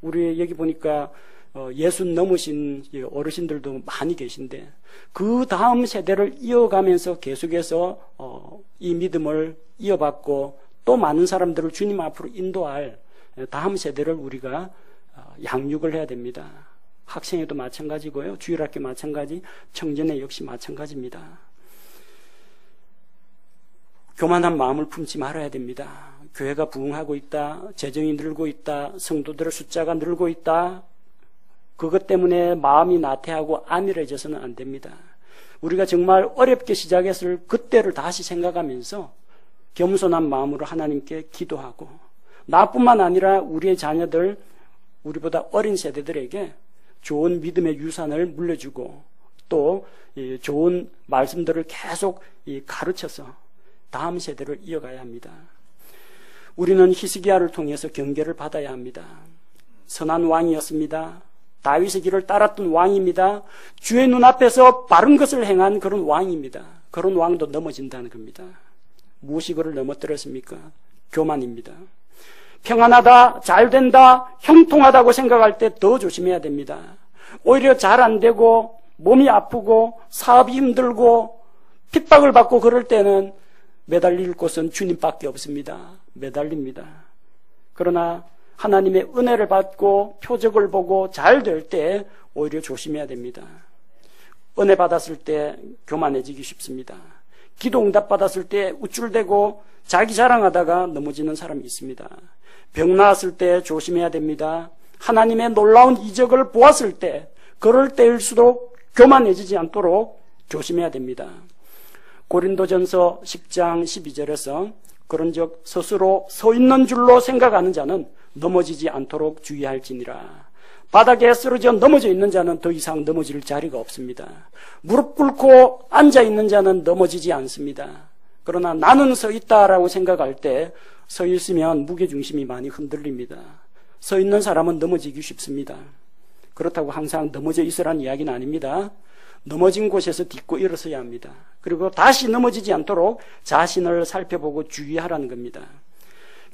우리 여기 보니까 60 넘으신 어르신들도 많이 계신데 그 다음 세대를 이어가면서 계속해서 이 믿음을 이어받고 또 많은 사람들을 주님 앞으로 인도할 다음 세대를 우리가 양육을 해야 됩니다. 학생회도 마찬가지고요. 주일학교 마찬가지, 청년회 역시 마찬가지입니다. 교만한 마음을 품지 말아야 됩니다. 교회가 부흥하고 있다, 재정이 늘고 있다, 성도들의 숫자가 늘고 있다, 그것 때문에 마음이 나태하고 안일해져서는 안 됩니다. 우리가 정말 어렵게 시작했을 그때를 다시 생각하면서 겸손한 마음으로 하나님께 기도하고, 나뿐만 아니라 우리의 자녀들, 우리보다 어린 세대들에게 좋은 믿음의 유산을 물려주고 또 좋은 말씀들을 계속 가르쳐서 다음 세대를 이어가야 합니다. 우리는 히스기야를 통해서 경계를 받아야 합니다. 선한 왕이었습니다. 다윗의 길을 따랐던 왕입니다. 주의 눈앞에서 바른 것을 행한 그런 왕입니다. 그런 왕도 넘어진다는 겁니다. 무엇이 그를 넘어뜨렸습니까? 교만입니다. 평안하다, 잘 된다, 형통하다고 생각할 때 더 조심해야 됩니다. 오히려 잘 안 되고 몸이 아프고 사업이 힘들고 핍박을 받고 그럴 때는 매달릴 곳은 주님밖에 없습니다. 매달립니다. 그러나 하나님의 은혜를 받고 표적을 보고 잘 될 때 오히려 조심해야 됩니다. 은혜 받았을 때 교만해지기 쉽습니다. 기도 응답 받았을 때 우쭐대고 자기 자랑하다가 넘어지는 사람이 있습니다. 병 나았을 때 조심해야 됩니다. 하나님의 놀라운 이적을 보았을 때 그럴 때일수록 교만해지지 않도록 조심해야 됩니다. 고린도전서 10장 12절에서 그런즉 스스로 서 있는 줄로 생각하는 자는 넘어지지 않도록 주의할지니라. 바닥에 쓰러져 넘어져 있는 자는 더 이상 넘어질 자리가 없습니다. 무릎 꿇고 앉아 있는 자는 넘어지지 않습니다. 그러나 나는 서 있다라고 생각할 때 서 있으면 무게중심이 많이 흔들립니다. 서 있는 사람은 넘어지기 쉽습니다. 그렇다고 항상 넘어져 있으라는 이야기는 아닙니다. 넘어진 곳에서 딛고 일어서야 합니다. 그리고 다시 넘어지지 않도록 자신을 살펴보고 주의하라는 겁니다.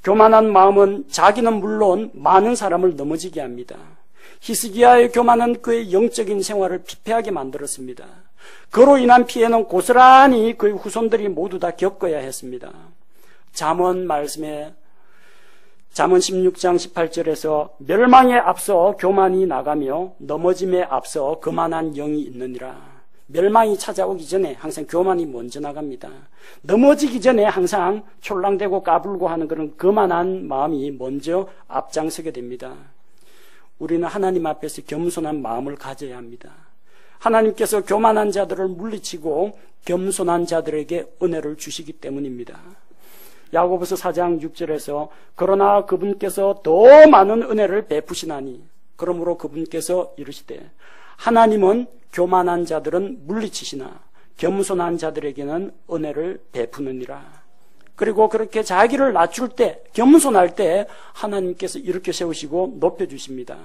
교만한 마음은 자기는 물론 많은 사람을 넘어지게 합니다. 히스기야의 교만은 그의 영적인 생활을 피폐하게 만들었습니다. 그로 인한 피해는 고스란히 그의 후손들이 모두 다 겪어야 했습니다. 잠언 말씀에 잠언 16장 18절에서 멸망에 앞서 교만이 나가며 넘어짐에 앞서 거만한 영이 있느니라. 멸망이 찾아오기 전에 항상 교만이 먼저 나갑니다. 넘어지기 전에 항상 촐랑대고 까불고 하는 그런 거만한 마음이 먼저 앞장서게 됩니다. 우리는 하나님 앞에서 겸손한 마음을 가져야 합니다. 하나님께서 교만한 자들을 물리치고 겸손한 자들에게 은혜를 주시기 때문입니다. 야고보서 4장 6절에서 그러나 그분께서 더 많은 은혜를 베푸시나니 그러므로 그분께서 이르시되 하나님은 교만한 자들은 물리치시나 겸손한 자들에게는 은혜를 베푸느니라. 그리고 그렇게 자기를 낮출 때, 겸손할 때 하나님께서 이렇게 세우시고 높여주십니다.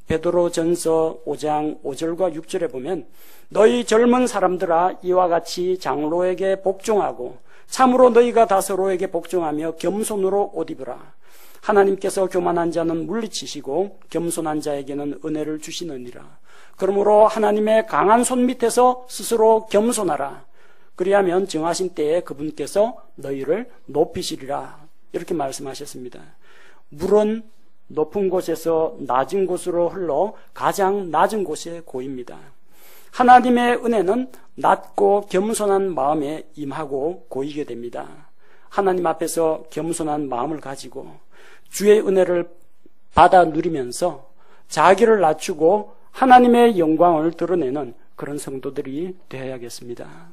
베드로전서 5장 5절과 6절에 보면 너희 젊은 사람들아 이와 같이 장로에게 복종하고 참으로 너희가 다 서로에게 복종하며 겸손으로 옷 입으라. 하나님께서 교만한 자는 물리치시고 겸손한 자에게는 은혜를 주시느니라. 그러므로 하나님의 강한 손 밑에서 스스로 겸손하라. 그리하면 정하신 때에 그분께서 너희를 높이시리라. 이렇게 말씀하셨습니다. 물은 높은 곳에서 낮은 곳으로 흘러 가장 낮은 곳에 고입니다. 하나님의 은혜는 낮고 겸손한 마음에 임하고 고이게 됩니다. 하나님 앞에서 겸손한 마음을 가지고 주의 은혜를 받아 누리면서 자기를 낮추고 하나님의 영광을 드러내는 그런 성도들이 되어야겠습니다.